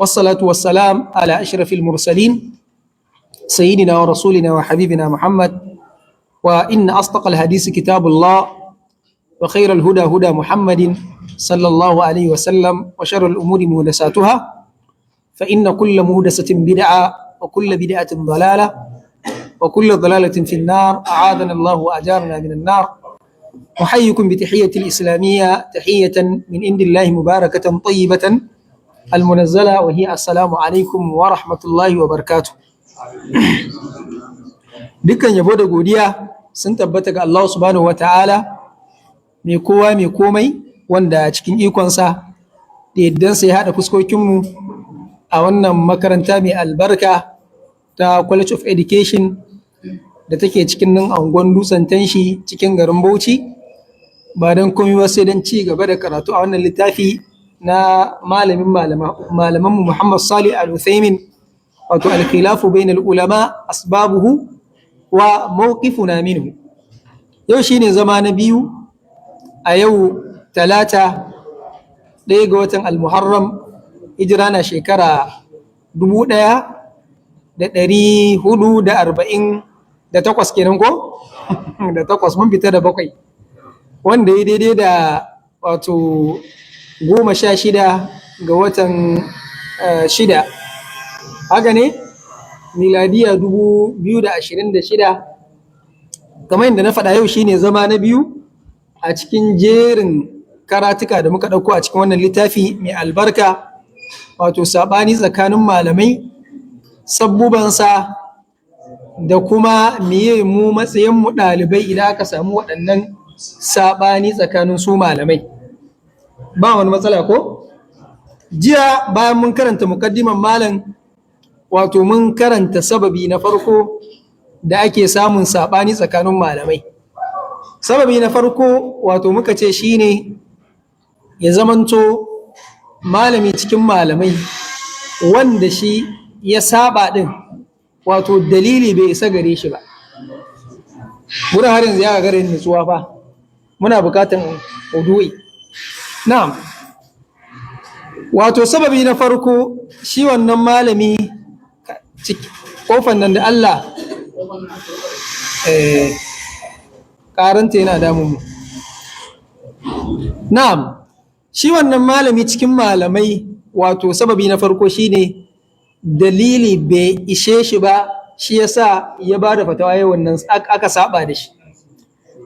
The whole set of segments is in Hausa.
والصلاة والسلام على أشرف المرسلين سيدنا ورسولنا وحبيبنا محمد، وإن أصدق الحديث كتاب الله، وخير الهدى هدى محمد صلى الله عليه وسلم، وشر الأمور محدثاتها، فإن كل محدثة بدعة وكل بدعة ضلالة وكل ضلالة في النار. أعاذنا الله وأجارنا من النار. أحييكم بتحية الإسلامية، تحية من عند الله مباركة طيبة المنزلة، وهي السلام عليكم ورحمة الله وبركاته. dukkan yabo da godiya sun tabbata ga Allah subhanahu wata'ala mai kowa mai komai, wanda cikin ikonsa da yaddansa ya haɗa fuskokinmu a wannan makaranta mai albarka ta College of Education da take cikin nan angon Dutsen Tanshi cikin garin Bauchi, ba don komai ba sai don ci gaba da karatu a wannan littafi na malamanmu Muhammad Salih Al-Uthaymin, wato al-khilafu bainal ulama asbabuhu wa mawqifuna minhu. Yau shine zama na biyu a yau talata 1 ga watan al-Muharram, hijira na shekara 1448 kenan ko da 8 mun fita da 7, wanda ya daidai da wato 16 ga watan 6, haka ne, miladiya 2026. kamar yadda na faɗa, yau shine zama na biyu a cikin jerin karatuka da muka ɗauko a cikin wannan littafi mai albarka, wato saɓani tsakanin malamai, sabbubansa, da kuma meye mu matsayin mu ɗalibai idan aka samu waɗannan saɓani tsakanin su malamai. Ba wani matsala ko? Jiya bayan mun karanta muƙaddiman malam, wato mun karanta sababi na farko da ake samun saɓani tsakanin malamai. Sababi na farko wato muka ce shine ya zamanto malami cikin malamai wanda shi ya saba ɗin, wato dalili bai isa gare shi ba. Muna har yanzu ya gare nutsuwa fa, muna bukatan udu'i. Na'am, wato sababi na farko shi wannan malami, kofan nan da Allah karanta yana damun mu. Na'am, shi wannan malami cikin malamai, wato sababi na farko shine dalili bai ishe shi ba, shi yasa ya ba da fatawa yau wannan aka saba da shi.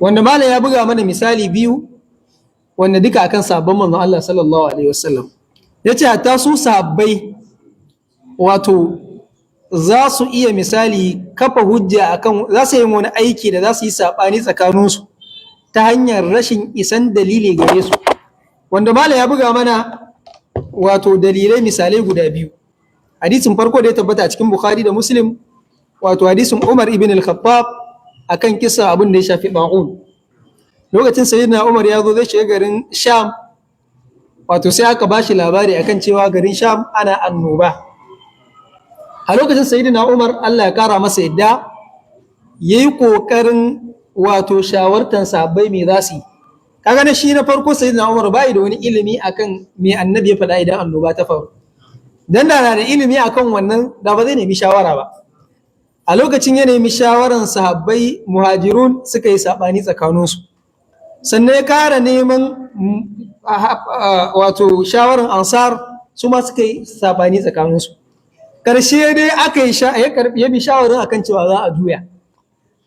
Wanda malam ya buga mana misali biyu, wanda duka akan sabon manzon Allah sallallahu alaihi wasallam. Yace hatta su sahabbai, wato za su iya misali kafa hujja akan, za su yi wani aiki da za su yi saɓani tsakaninsu ta hanyar rashin isan dalili gare su, wanda malam ya buga mana wato dalilai misalai guda biyu. Hadisin farko da ya tabbata a cikin Bukhari da Muslim, wato hadisin Umar ibn al-Khattab akan kisa abin da ya shafi ba'un. Lokacin sayyidina Umar ya zo zai shiga garin Sham, wato sai aka bashi labari akan cewa garin Sham ana annoba. A lokacin sayyidina Umar, Allah ya kara masa yadda, yayi kokarin wato shawartan sahabbai me za su yi. Kaga na shi na farko sayyidina Umar bai da wani ilimi akan me annabi ya faɗa idan annoba ta faru. Dan da ilimi akan wannan da ba zai nemi shawara ba. A lokacin ya nemi shawaran sahabbai muhajirun, suka yi sabani tsakaninsu. Sannan ya kara neman wato shawaran ansar, su ma suka yi sabani tsakaninsu. Karshe dai aka yi ya bi shawarin akan cewa za a juya.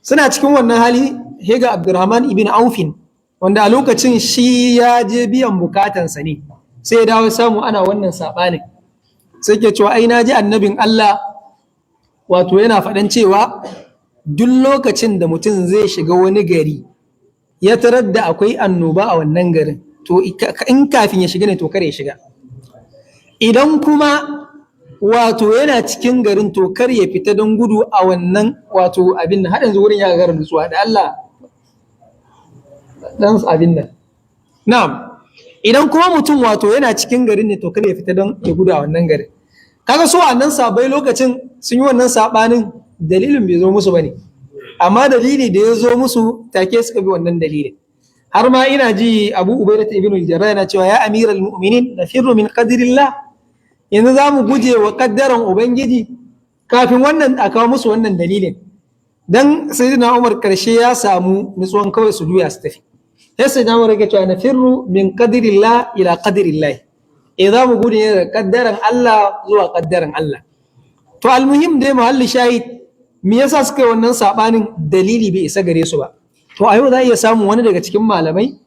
Suna cikin wannan hali, hega Abdurrahman ibn Aufin, wanda a lokacin shi ya je biyan bukatansa ne, sai ya dawo samu ana wannan saɓanin. Sai ke cewa ai na ji annabin Allah wato yana faɗan cewa duk lokacin da mutum zai shiga wani gari ya tarar da akwai annoba a wannan garin, to in kafin ya shiga ne to kare ya shiga. Idan kuma wato yana cikin garin, to kar ya fita don gudu a wannan wato abin nan. Haɗin wurin ya gara nutsuwa da Allah dan abin nan. Na'am, idan kuma mutum wato yana cikin garin ne, to kar ya fita don ya gudu a wannan garin. Kaga so annan sabai lokacin sun yi wannan sabanin, dalilin bai zo musu bane, amma dalili da ya zo musu take suka bi wannan dalilin. Har ma ina ji Abu Ubaidah ibn al-Jarrah yana cewa ya amiral mu'minin nafirru min qadrillah, yanzu za mu guje wa kaddaran ubangiji kafin wannan a kawo musu wannan dalilin dan sayyidina Umar karshe ya samu nutsuwan kawai su juya su tafi sai sayyidina Umar yake cewa nafirru min qadrillah ila qadrillah za mu gudu ne daga kaddaran Allah zuwa kaddaran Allah. To almuhim dai muhalli shahid me yasa suka yi wannan sabanin dalili bai isa gare su ba. To a yau za a iya samun wani daga cikin malamai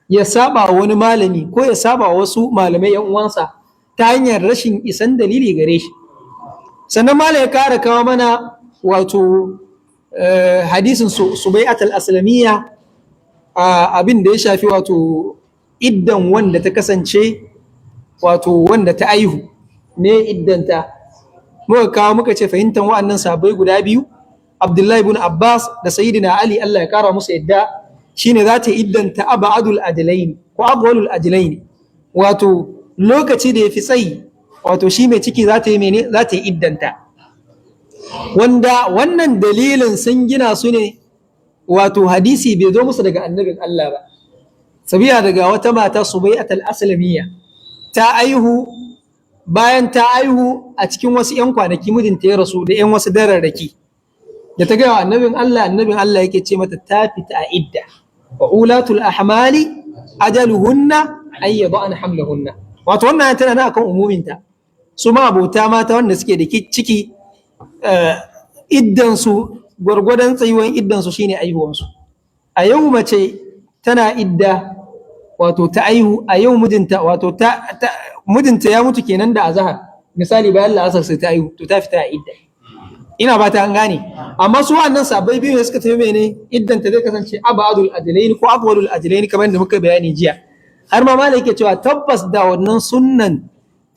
ya saba wani malami ko ya saba wasu malamai yan uwansa ta hanyar rashin isan dalili gare shi. Sannan malam ya kara kawo mana wato hadisin Subai'at al-Aslamiyya abin da ya shafi wato iddan wanda ta kasance wato wanda ta aihu ne iddanta muka kawo muka ce fahimtar wa'annan sahabbai guda biyu Abdullahi ibn Abbas da Sayyidina Ali Allah ya kara musu yadda shine za ta iddanta abadul ajlain ko abwalul ajlain wato lokaci da yafi tsayi wato shi mai ciki za ta yi mene za ta yi iddanta wanda wannan dalilin sun gina su ne wato hadisi bai zo musu daga annabin Allah ba sabiya daga wata mata Subai'at al-Aslamiyya ta aihu bayan ta aihu a cikin wasu 'yan kwanaki mijinta ya rasu da 'yan wasu dararraki da ta gaya wa annabin Allah yake ce mata ta fita a idda wa ulatul ahmali ajaluhunna an yada'na hamlahunna wato wannan tana nan akan umuminta su ma abota mata wanda suke da ciki iddan su gwargwadon tsayuwan iddan su shine aihuwansu a yau mace tana idda wato ta aihu a yau mijinta wato mijinta ya mutu kenan da azhar misali bayan la'asar sai ta aihu to ta fita a idda ina ba ta an gane amma su wannan sabai biyu da suka tafi mene iddan ta zai kasance abadul ajlain ko abwalul ajlain kamar da muka bayani jiya har ma malai yake cewa tabbas da wannan sunnan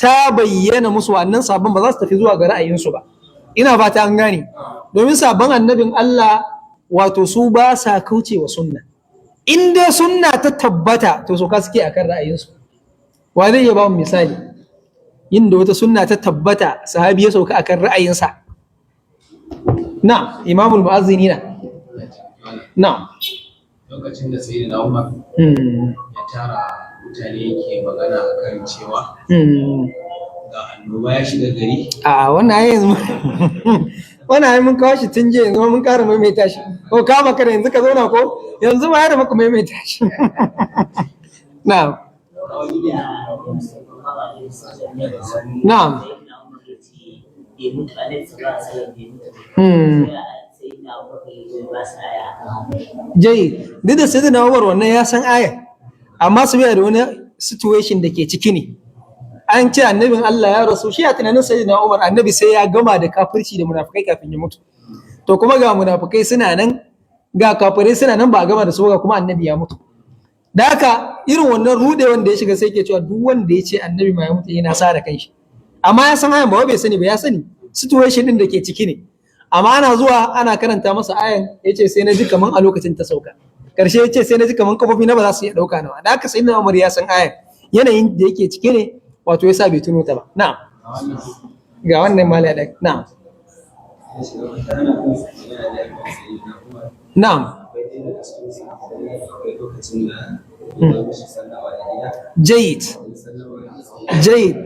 ta bayyana musu wannan sabon ba za su tafi zuwa ga ra'ayinsu ba ina ba ta an gane domin sabon annabin Allah wato su ba sa kaucewa sunna in dai sunna ta tabbata to so ka suke akan ra'ayinsu wa zai iya ba mu misali inda wata sunna ta tabbata sahabi ya sauka akan ra'ayinsa na imamul mu'azzinina na lokacin da sayyidina Umar ya tara mutane yake magana akan cewa ga annoba ya shiga gari a wannan yanzu wannan ai mun kawo shi tun jiya yanzu mun ƙara maimaita shi ko ka maka da yanzu ka zauna ko yanzu ma da muka maimaita shi na'am na'am jai duk da sai na Umar wannan ya san aya amma su biya da wani situation da ke ciki ne an ce annabin Allah ya rasu shi a tunanin sayyidina Umar annabi sai ya gama da kafirci da munafikai kafin ya mutu to kuma ga munafikai suna nan ga kafirai suna nan ba a gama da su ga kuma annabi ya mutu da haka irin wannan rude wanda ya shiga sai ke cewa duk wanda ya ce annabi ma ya mutu yana sa da kanshi amma ya san ayan ba bai sani ba ya sani situation din da ke ciki ne amma ana zuwa ana karanta masa ayan yace sai na ji kaman a lokacin ta sauka karshe yace sai na ji kaman kafofi na ba za su iya dauka nawa da haka sayyidina Umar ya san ayan yanayin da yake ciki ne wato yasa bai tuno ta ba na'am ga wannan malai da na'am na'am jayyid jayyid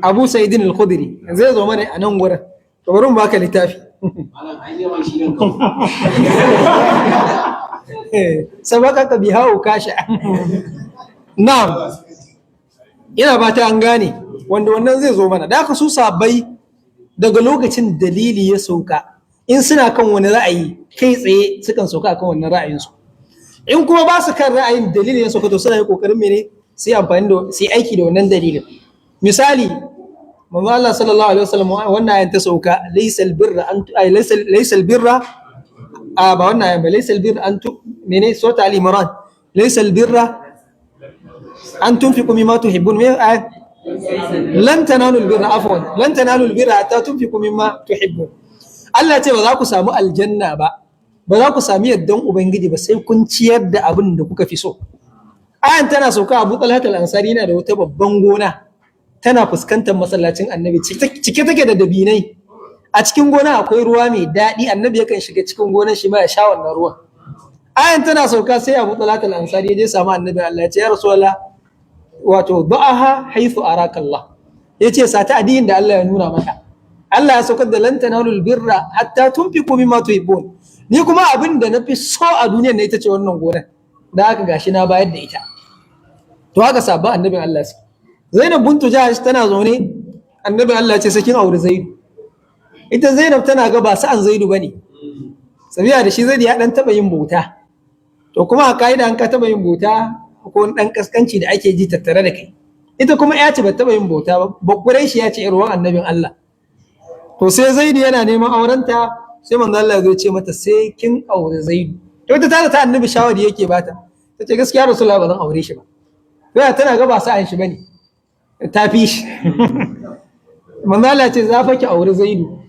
Abu Sa'id al-Khudri zai zo mana a nan gurin to bari mu baka littafi sabaka ka biha kasha na'am ina ba ta an gane wanda wannan zai zo mana da aka su sabai daga lokacin dalili ya sauka in suna kan wani ra'ayi kai tsaye sukan sauka kan wannan ra'ayinsu in kuma ba su kan ra'ayin dalilin ya sauka to suna yi kokarin mene sai amfani da sai aiki da wannan dalilin misali manzo Allah sallallahu alaihi wasallam wannan ayan ta sauka laysal birra an laysal birra ba wannan ayan ba laysal birra an mene sura ali imran laysal birra an tunfiqu mimma tuhibbun me ayat lan tanalu albirra afwan lan tanalu albirra hatta tunfiqu mimma tuhibbun Allah ce ba za ku samu aljanna ba za ku sami yardan ubangiji ba sai kun ciyar da abin da kuka fi so ayan tana sauka Abu Talha al-Ansari yana da wata babban gona tana fuskantar masallacin Annabi cike take da dabinai a cikin gona akwai ruwa mai daɗi Annabi yakan shiga cikin gonar shi ma ya sha wannan ruwan ayan tana sauka sai Abu Talha al-Ansari ya je samu Annabi Allah ya ce ya Rasulullah wato da'aha haythu araka Allah yace sata addinin da Allah ya nuna maka. Allah ya saukar da lan tanalul birra hatta tunfiqu mimma tuhibbun. Ni kuma abin da nafi so a duniyar ne ita ce wannan gonar. Da haka gashi na bayar da ita. To haka sabba annabin Allah sai. Zainab bintu Jahash tana zaune annabin Allah ce sakin aure Zaidu. Ita Zainab tana ga ba sa'an Zaidu bane. Sabiya da shi Zaidu ya dan taba yin bauta. To kuma a kaida an ka taba yin bauta ko dan kaskanci da ake ji tattare da kai. Ita kuma ya ce ba taba yin bauta ba. Bakurai shi ya ce irwan annabin Allah. To sai Zaidu yana neman aurenta sai manzo Allah ya ce mata sai kin aure Zaidu. To ita ta annabi shawari yake bata. Ta ce gaskiya Rasulullah ba zan aure shi ba. Sai tana ga ba sa'an shi bane. Ta fi shi. Manzo Allah ce za fa ki aure Zaidu.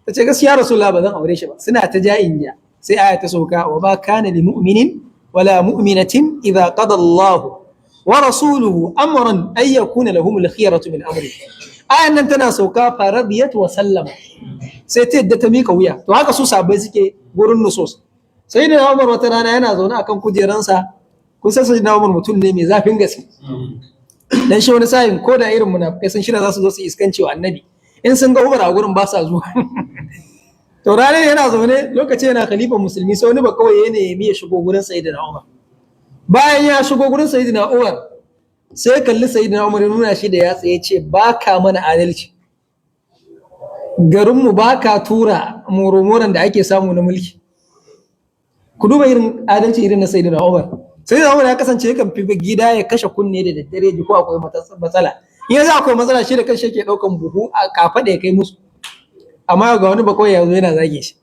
Ta ce gaskiya Rasulullah ba zan aure shi ba. Suna ta ja'in ja. Sai aya ta sauka wa ba kana lil mu'minin wala mu'minatin idza qada Allah wa rasuluhu amran ay yakuna lahum al khiyaratu min amri. Ayan nan tana sauka faradiyat wa sallama. Sai ta yadda ta mika wuya. To haka su sabai suke gurin nusus. Sai da Umar wata rana yana zaune akan kujeransa. Kun san sai da Umar mutum ne mai zafin gaske. Dan shi wani sa'in ko da irin munafikai sun shirya za su zo su iskanci wa annabi. In sun ga Umar a gurin ba sa zuwa. To ranar yana zaune lokacin yana khalifan musulmi sai wani ba kawai ya nemi ya shigo gurin Sayyidina Umar. Bayan ya shigo gurin Sayyidina Umar sai kalli Sayyidina Umar ya nuna shi da yatsa ya ce ba ka mana adalci. Garinmu ba ka tura moromoran da ake samu na mulki. Ku duba irin adalci irin na Sayyidina Umar. Sayyidina Umar ya kasance yakan fi gida ya kashe kunne da daddare ji ko akwai matsala. In yanzu akwai matsala shi da kanshi yake daukan buhu a kafa da ya kai musu. Amma ga wani bakwai ya zo yana zage shi.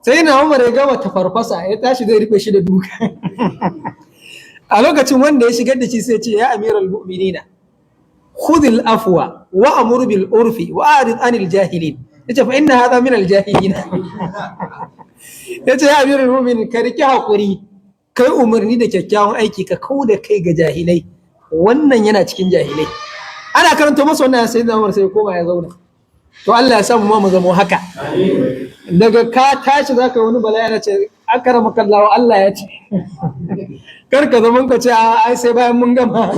Sayyidina Umar ya gama tafarfasa ya tashi zai rufe shi da duka. A lokacin wanda ya shigar da shi sai ce ya amiral mu'minina khudhil afwa wa amur bil urfi wa arid anil jahilin. Yace fa inna hadha min al jahilin. Yace ya amiral mu'minin ka riki hakuri kai umarni da kyakkyawan aiki ka kauda kai ga jahilai. Wannan yana cikin jahilai. Ana karanta masa wannan sai da Umar sai koma ya zauna. To Allah ya samu mu zama haka. Daga ka tashi zaka wani bala'i na ce akramaka Allah Allah ya ce. Kar ka zaman ka ce ai sai bayan mun gama.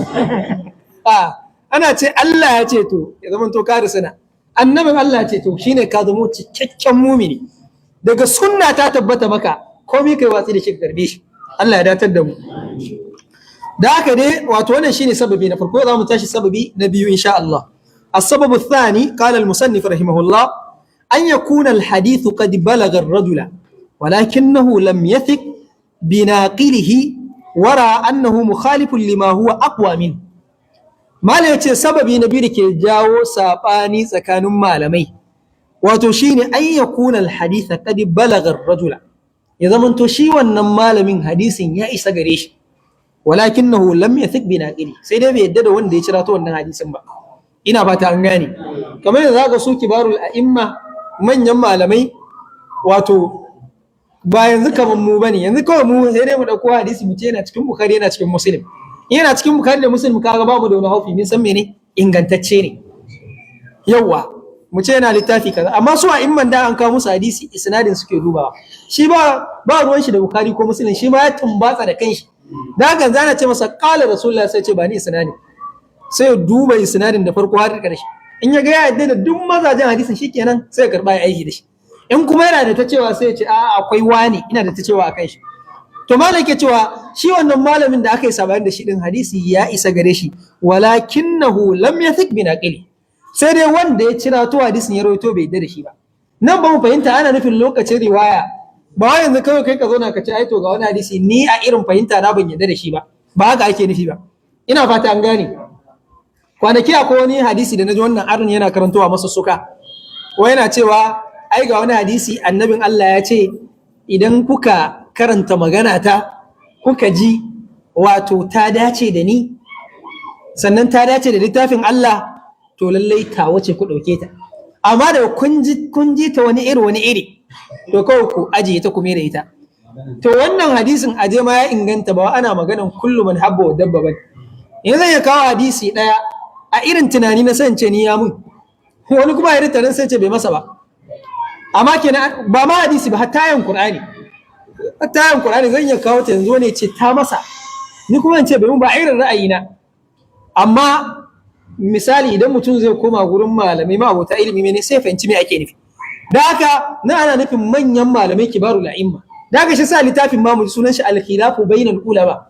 Ana ce Allah ya ce to ya zaman to ka risana. Annabin Allah ya ce to shine ka zama cikakken mumini. Daga sunna ta tabbata maka komai kai watsi da shi ka karbe shi. Allah ya datar da mu. Da haka dai wato wannan shine sababi na farko za mu tashi sababi na biyu insha Allah. السبب الثاني قال المصنف رحمه الله أن يكون الحديث قد بلغ الرجل ولكنه لم يثق بناقله ورى أنه مخالف لما هو أقوى منه. ما ليتي سبب نبيك جاو ساباني سكان مالمي وتشين أن يكون الحديث قد بلغ الرجل إذا من تشي والنمال من حديث يا إسقريش ولكنه لم يثق بناقله سيدي بيدد وان دي شراتو وان حديث با ina fata an gane kamar yadda zaka su kibarul a'imma manyan malamai wato ba yanzu kaman mu bane yanzu kawai mu sai dai mu dauko hadisi mu ce yana cikin bukhari yana cikin muslim yana cikin bukhari da muslim kaga babu da wani haufi min san mene ingantacce ne yawa mu ce yana littafi kaza amma su a'imman da an kawo musu hadisi isnadin suke dubawa shi ba ruwan shi da bukhari ko muslim shi ma ya tumbatsa da kanshi da haka zana ce masa qala rasulullahi sai ce ba ni isnadin sai duba isnadin da farko har ƙarshe in ya ga ya yadda da duk mazajen hadisin shikenan sai ya karba ya aiki da shi in kuma yana da ta cewa sai ya ce a akwai wani ina da ta cewa akan shi to malai ke cewa shi wannan malamin da aka yi sabani da shi din hadisi ya isa gare shi walakinahu lam yathik bi naqili sai dai wanda ya cira to hadisin ya rawaito bai yadda da shi ba nan ba mu fahimta ana nufin lokacin riwaya ba yanzu kawai kai ka zo na ka ce ai to ga wani hadisi ni a irin fahimta na ban yadda da shi ba haka ake nufi ba ina fata an gane kwanaki akwai wani hadisi da naji wannan arin yana karantowa masa suka wai yana cewa ai ga wani hadisi annabin Allah ya ce idan kuka karanta magana ta kuka ji wato ta dace da ni sannan ta dace da littafin Allah to lallai ta wace ku dauke ta amma da kun ji ta wani iri to kawai ku ajiye ta kuma da ita to wannan hadisin aje ma ya inganta ba ana maganan kullu man habba wa dabba bane yanzu ya kawo hadisi daya a irin tunani na sance ni ya mun wani kuma irin tarin sai ce bai masa ba amma kenan ba ma hadisi ba hatta yan qur'ani zan iya kawo ta yanzu ne ce ta masa ni kuma in ce bai mun ba irin ra'ayina amma misali idan mutum zai koma gurin malamai ma abota ilimi ne sai fahimci me ake nufi. Da haka na ana nufin manyan malamai kibaru la'imma. Da haka shi sa littafin ma mu sunan shi al-khilafu bainal ulama,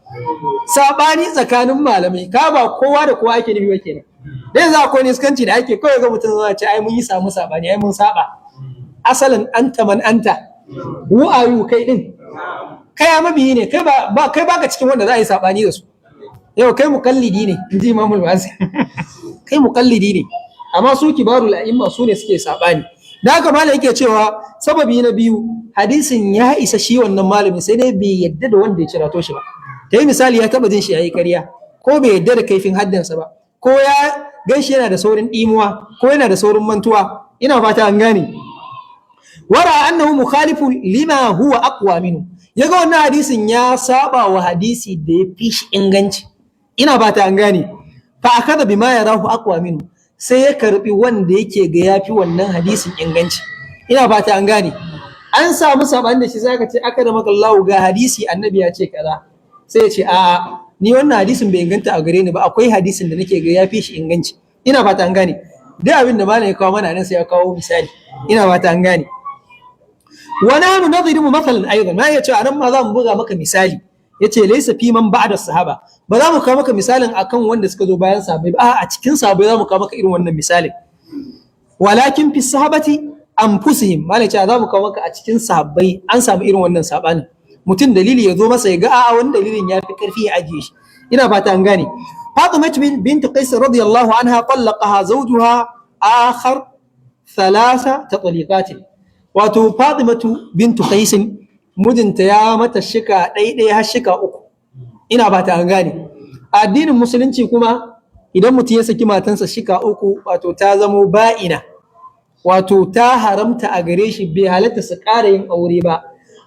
sabani tsakanin malamai. Ka ba kowa da kowa ake nufi ba kenan. Da yanzu akwai niskanci da ake kawai ga mutum zai ce ai mun yi samu sabani, ai mun saba. Asalin anta man anta, who are you kai din? Kai mabiyi ne, kai baka cikin wanda za a yi sabani da su. Yau kai mukallidi ne, inji Imamul Bazi. Kai mukallidi ne, amma su kibarul a'imma su ne suke sabani. Da haka malam yake cewa sababi na biyu, hadisin ya isa shi wannan malamin sai dai bai yadda da wanda ya cirato shi ba. Ta yi misali ya taba jin shi yayi ƙarya, ko bai yadda da kaifin haddansa ba, ko ya gan shi yana da saurin ɗimuwa, ko yana da saurin mantuwa. Ina fata an gane. Wara annahu mukhalifun lima huwa aqwa minhu. Yaga wannan hadisin ya saba wa hadisi da ya fi shi inganci. Ina fata an gane. Fa akada bima yarahu aqwa minhu. Sai ya karbi wanda yake ga yafi wannan hadisin inganci. Ina fata an gane. An samu sabani da shi zaka ce akada makallahu ga hadisi annabi ya ce kaza. Sai ya ce a'a ni wannan hadisin bai inganta a gare ni ba, akwai hadisin da nake ga yafi shi inganci. Ina fata an gane. Duk abin da malam ya kawo mana nan sai ya kawo misali. Ina fata an gane. Wana nu nadribu mathalan aidan, ma yace anan ma za mu buga maka misali. Yace laysa fi man ba'da sahaba, ba za mu kawo maka misalin akan wanda suka zo bayan sahabbai ba, a cikin sahabbai za mu kawo maka irin wannan misalin. Walakin fi sahabati anfusihim, malai ce za mu kawo maka a cikin sahabbai an samu irin wannan sabanin. Mutum dalili ya zo masa ya ga a'a wani dalilin ya fi karfi ya ajiye shi. Ina fata an gane. Fatima bint Qais radiyallahu anha talaqaha zawjuha akhar thalatha tatliqatin. Wato Fatimatu bintu Qaisin mijinta ya mata shika ɗaiɗaya har shika uku. Ina ba ta an gane. Addinin musulunci kuma idan mutum ya saki matansa shika uku wato ta zamo ba'ina. Wato ta haramta a gare shi, bai halatta su ƙara yin aure ba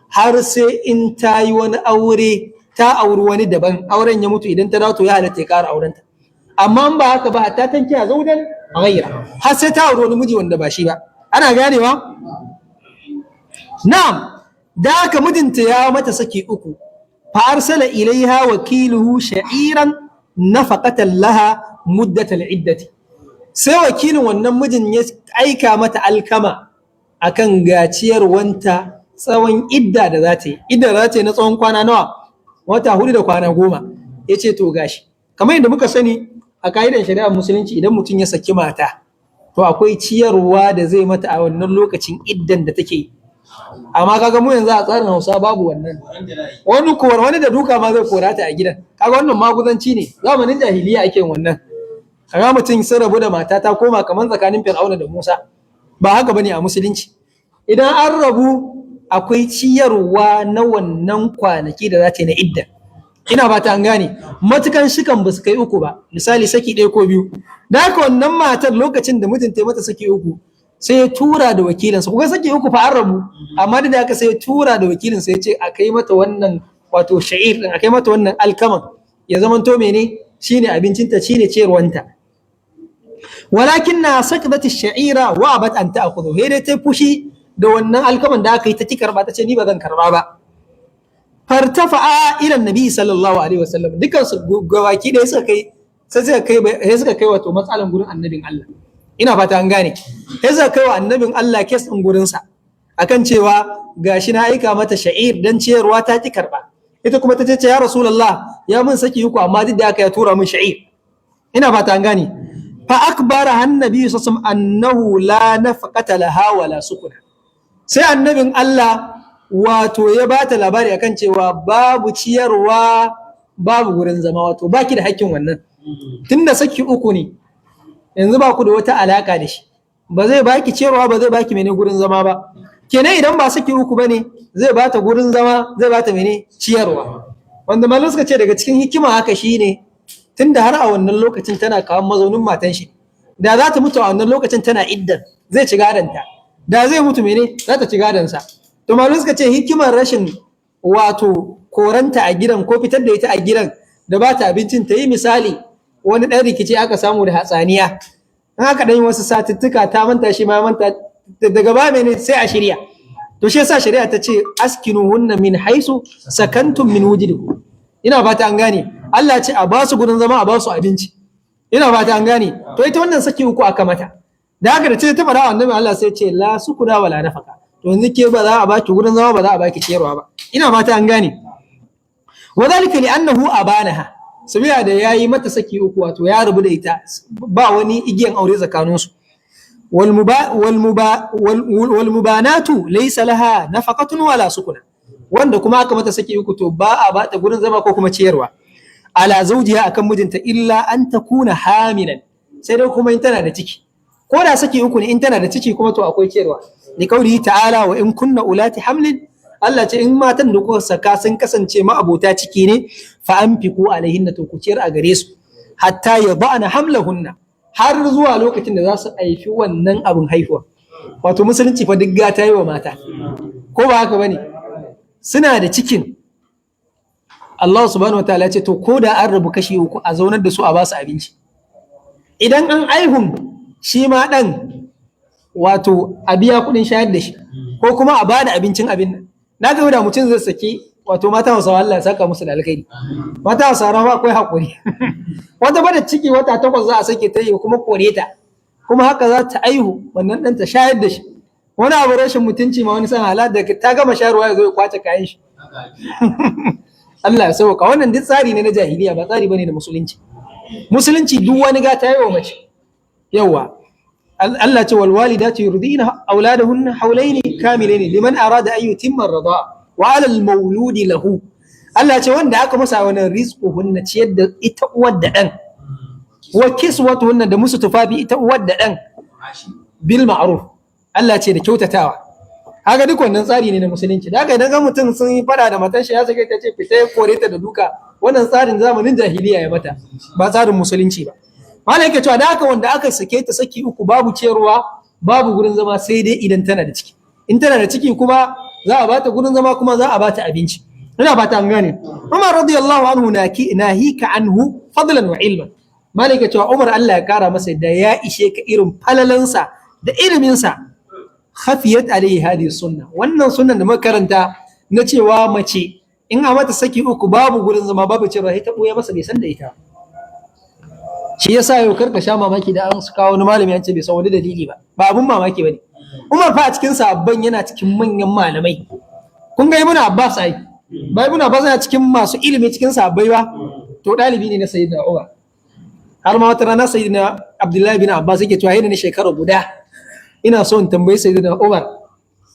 har sai in ta yi wani aure, ta auri wani daban, auren ya mutu, idan ta dawo to ya halatta ya ƙara aurenta. Amma ba haka ba, hatta tankiya zaujan ghayra, har sai ta auri wani miji wanda ba shi ba. Ana ganewa? Na'am, da haka mijinta ya mata saki uku, fa arsala ilaiha wakiluhu sha'iran nafaqatan laha muddatal iddati. Sai wakilin wannan mijin ya aika mata alkama akan gaciyar wanta tsawon idda da za ta yi. Idda za ta yi na tsawon kwana nawa? Wata 4 da kwana 10. Yace to gashi. Kamar yadda muka sani a ka'idar shari'ar musulunci idan mutum ya saki mata, to akwai ciyarwa da zai mata a wannan lokacin iddan da take yi. Amma kaga mu yanzu a tsarin Hausa babu wannan. Wani da duka ma zai kora ta a gidan. Kaga wannan maguzanci ne. Zamanin jahiliya ake wannan. Kaga mutum sun rabu da mata ta koma kamar tsakanin Fir'auna da Musa. Ba haka bane a musulunci. Idan an rabu akwai ciyarwa na wannan kwanaki da za ta yi na idda. Ina ba ta an gane. Matukan shikan ba su kai uku ba. Misali saki 1 ko 2. Da haka wannan matar lokacin da mijinta ya mata saki 3, sai ya tura da wakilinsa. Kuka saki 3 fa an rabu, amma da haka sai ya tura da wakilinsa ya ce a kai mata wannan wato sha'ir din, a kai mata wannan alkaman ya zamanto mene shine abincinta, shine ciyarwanta. Walakin na sakdat ash-sha'ira wa abat an ta'khudhu, he dai ta fushi da wannan alkaman da aka yi ta ki karba, ta ce ni ba zan karba ba. Fartafa'a ila annabi sallallahu alaihi wasallam, dukan su gawaki da suka kai sai suka kai wato matsalan gurin annabin Allah. Ina fata an gane. Sai suka kai wa annabin Allah kes din gurin sa akan cewa gashi na aika mata sha'ir dan ciyarwa ta ki karba. Ita kuma ta ce ya Rasulullah ya mun saki uku amma duk da haka ya tura mun sha'ir. Ina fata an gane. Fa akbara annabi sallallahu alaihi wasallam annahu la nafaqata laha wala sukuna. Sai annabin Allah wato ya bata labari akan cewa babu ciyarwa babu gurin zama, wato baki da hakkin wannan. Tunda saki uku ne yanzu ba ku da wata alaka da shi, ba zai baki ciyarwa ba zai baki mene gurin zama ba. Kenan idan ba saki uku bane zai bata gurin zama, zai bata mene ciyarwa. Wanda malum suka ce daga cikin hikima haka shine tunda har a wannan lokacin tana kawo mazaunin matan shi, da za ta mutu a wannan lokacin tana iddan zai ci gadanta, da zai mutu mene za ta ci gadansa. To malum suka ce hikimar rashin wato koranta a gidan ko fitar da ita a gidan da ba ta abincin, ta yi misali wani ɗan rikici aka samu da hatsaniya, in aka ɗan yi wasu satuttuka ta manta shi ma manta, daga ba mene sai a shirya. To shi yasa shari'a ta ce askinuhunna min haisu sakantum min wujidikum. Ina fata an gane. Allah ce a ba su gurin zama, a ba su abinci. ina ba ta an gane. To ita wannan saki uku aka mata, da haka da ce ta fara annabi Allah sai ce la sukuna wala nafaka, to yanzu ke ba za a baki gurin zama, ba za a baki ciyarwa ba, ina ba ta an gane. wa zalika li annahu abanaha, sabiya da yayi mata saki uku, wato ya rubu da ita, ba wani igiyan aure tsakaninsu. والمبانات ليس لها نفقة ولا سكنة, wanda kuma aka mata saki uku to ba a bata gurin zama ko kuma ciyarwa ala zawjiha akan mijinta, illa an takuna hamilan, sai dai kuma in tana da ciki, ko da saki uku ne in tana da ciki kuma to akwai ciyarwa. Li qawlihi ta'ala wa in kunna ulati hamlin, Allah ce in matan da kuka saka sun kasance ma abota ciki ne, fa anfiqu alaihinna, to ku ciyar a gare su, hatta yada'na hamlahunna, har zuwa lokacin da za su haifi wannan abin haihuwa. Wato musulunci fa duk gata yi wa mata, ko ba haka bane? Suna da cikin, Allah subhanahu wataala ya ce to ko da an rabu kashi uku a zaunar da su a basu abinci, idan an aihun shi ma dan wato a biya kuɗin shayar da shi, ko kuma a bada abincin abin nan. Na ga da mutum zai saki, wato mata Hausawa Allah ya saka musu da alkhairi, mata Hausawa ba akwai hakuri. Wata bada ciki wata 8 za a sake ta yi kuma kore ta, kuma haka za ta aihu wannan ɗan ta shayar da shi. Wani abu rashin mutunci ma wani san halar da ta gama shayarwa ya zo ya kwace kayan shi. Allah ya sauka, wannan duk tsari ne na jahiliya, ba tsari bane na musulunci. Musulunci duk wani gata yi wa mace. Yawa Allah ce wal walidatu yurdina auladahunna hawlaini kamilaini liman arada an yutimma ar-rida'a wa 'ala al-mawludi lahu. Allah ce wanda aka masa wannan rizquhunna, ciyar da ita uwar da dan, wa kiswatuhunna da musu tufafi ita uwar da dan, bil ma'ruf, Allah ce da kyautatawa. Haka duk wannan tsari ne na musulunci. Da haka idan ga mutum sun yi fada da matan shi ya sake ta ce fita ya kore ta da duka, wannan tsarin zamanin jahiliya ya mata, ba tsarin musulunci ba. Malai yake cewa da haka wanda aka sake ta saki uku babu ciyarwa, babu gurin zama, sai dai idan tana da ciki. In tana da ciki kuma za a bata gurin zama, kuma za a bata abinci. Ina fata an gane. Umar radiyallahu anhu nahika anhu fadlan wa ilman. Malai yake cewa Umar Allah ya kara masa da ya ishe ka irin falalansa da iliminsa. Khafiyat alayhi hadhihi sunna, wannan sunnan da muka karanta na cewa mace in a mata saki uku babu gurin zama, babu ciyarwa, ita ɓoye masa bai san da ita. Shi yasa yau karka sha mamaki da an kawo wani malami an ce bai san wani dalili ba abun mamaki bane. Umar fa a cikin sahabban yana cikin manyan malamai. Kun ga Ibn Abbas ai, ba Ibn Abbas yana cikin masu ilimi cikin sahabbai ba, to dalibi ne na Sayyidina Umar. Har ma wata rana Sayyidina Abdullahi bin Abbas yake cewa yana ne shekara guda ina so in tambayi Sayyidina Umar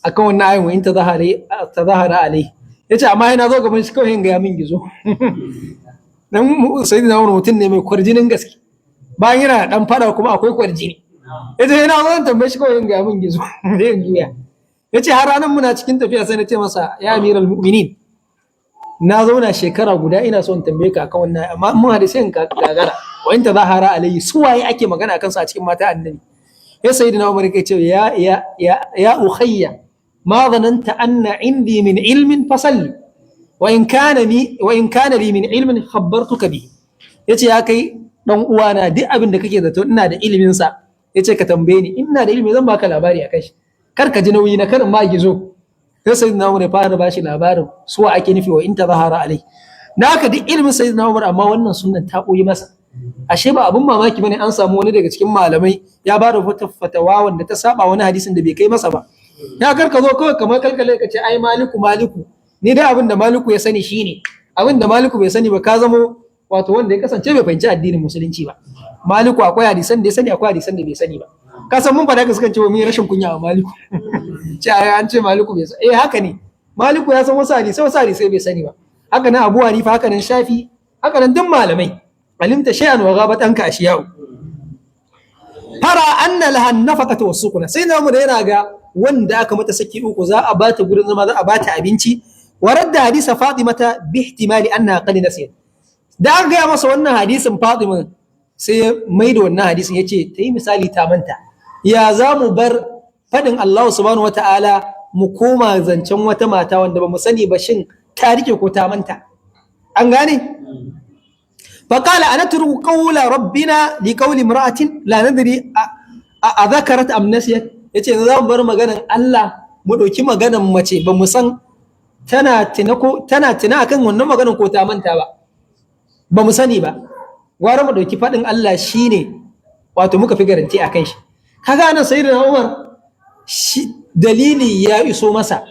akan wannan ayin wa in tazahara alai. Yace amma ina zo gaban shi kawai in ga min gizo. Dan Sayyidina Umar mutum ne mai kwarjinin gaske, bayan yana dan fada kuma akwai kwarjini. Yace ina zo in tambaye shi kawai in ga min gizo. Sai in juya. Yace har ranan muna cikin tafiya sai na ce masa ya amiral mu'minin, na zauna shekara guda ina so in tambaye ka akan wannan, amma mun hadisi in gagara. Wa in tazahara alai, su waye ake magana akan su a cikin mata annabi? Ya Sayyidina Umar yake ce ya ukhayya ma dhananta anna indi min ilmin fasalli wa in kana li min ilmin khabbartuka bihi. Yace ya kai dan uwana, duk abin da kake zato ina da ilimin sa, yace ka tambaye ni, ina da ilimi zan baka labari akan shi, kar ka ji nauyi na karin ma gizo. Sai Sayyidina Umar ya fara bashi labarin suwa ake nufi wa in tazahara alai. Na haka duk ilimin Sayyidina Umar, amma wannan sunnan ta koyi masa. Ashe ba abun mamaki bane an samu wani daga cikin malamai ya ba da fatawa wanda ta saba wani hadisin da bai kai masa ba. Ya karka zo kawai kamar kalkale ka ce ai maliku ni dai abin da maliku ya sani shine abin da maliku bai sani ba, ka zamo wato wanda ya kasance bai fahimci addinin musulunci ba. Maliku akwai hadisan da ya sani, akwai hadisan da bai sani ba. Ka san mun fada ka sukan ce wa mun rashin kunya wa maliku. Ce an ce maliku bai sani, haka ne, maliku ya san wasu hadisai bai sani ba. Haka nan Abu Hanifa, haka nan Shafi, haka nan duk malamai. Alimta shay'an wa ghabat anka ashiya'u. Fara anna laha nafaqatu was-sukuna, sai na mu da yana ga wanda aka mata saki uku za a bata gurin zama, za a bata abinci. Wa radda hadisa Fatimata bi ihtimali annaha qad nasiyat. Da aka ga masa wannan hadisin Fatima, sai ya maida wannan hadisin yace ta yi misali ta manta. Ya za mu bar fadin Allah subhanahu wataala mu koma zancen wata mata wanda ba mu sani ba shin ta rike ko ta manta. An gane? فقال أنترك قول ربنا لقول امرأة لا ندري أذكرت أم نسيت. yace za mu bar maganan Allah mu dauki maganan mace ba mu san tana tuna akan wannan maganan ko ta manta ba mu sani ba. gwara mu dauki fadin Allah shine wato muka fi garanti akan shi. Kaga anan sayyidina Umar shi dalili ya iso masa,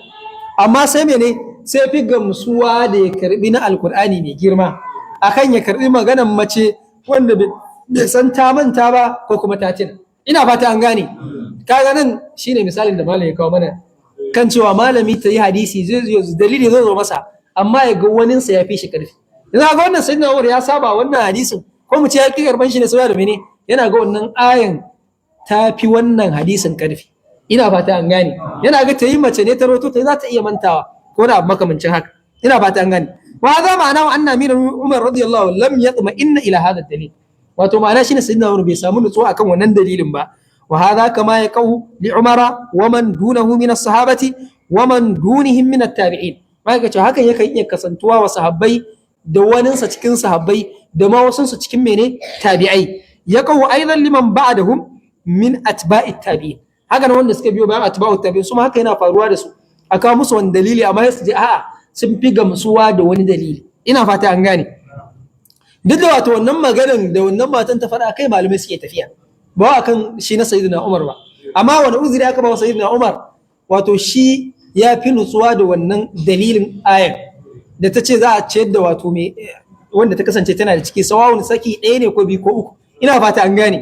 amma sai mene sai fi gamsuwa da ya karbi na alkur'ani mai girma akan ya karbi maganan mace wanda bai san ta manta ba ko kuma ta tina. Ina fata an gane. Kaga nan shine misalin da malam ya kawo mana kan cewa malami ta yi hadisi dalili zai zo masa, amma ya ga waninsa ya fi shi karfi. Yanzu ga wannan sayyidina Umar ya saba wannan hadisin, ko mu ce ya ki karban shi ne saboda mene yana ga wannan ayan ta fi wannan hadisin karfi. Ina fata an gane. Yana ga ta yi mace ne ta roto ta za ta iya mantawa ko da makamancin haka. Ina fata an gane. Wa hadha ma'ana anna amir Umar radiyallahu lam yatma inna ila hadha dalil. Wato ma'ana shine sayyidina Umar bai samu nutsuwa akan wannan dalilin ba. Wa hadha kama yaqau li Umar wa man dunahu min as-sahabati wa man dunihim min at-tabi'in. Maka ce hakan yakan iya kasantuwa wa sahabbai da waninsa cikin sahabbai da ma wasunsu cikin mene tabi'ai. Yaqau aidan liman ba'dahum min atba'it tabi'in. Haka nan wanda suka biyo bayan atba'ut tabi'in su ma haka yana faruwa da su. A kawo musu wani dalili amma su je a'a sun fi gamsuwa da wani dalili. Ina fata an gane. Duk da wato wannan maganar da wannan matan ta faɗa kai malamai suke tafiya ba akan shi na sayyidina Umar ba, amma wani uzuri aka ba wa sayyidina Umar wato shi ya fi nutsuwa da wannan dalilin ayar da ta ce za a ciyar da wato mai wanda ta kasance tana da ciki sawawun saki ɗaya ne ko biyu ko uku. Ina fata an gane.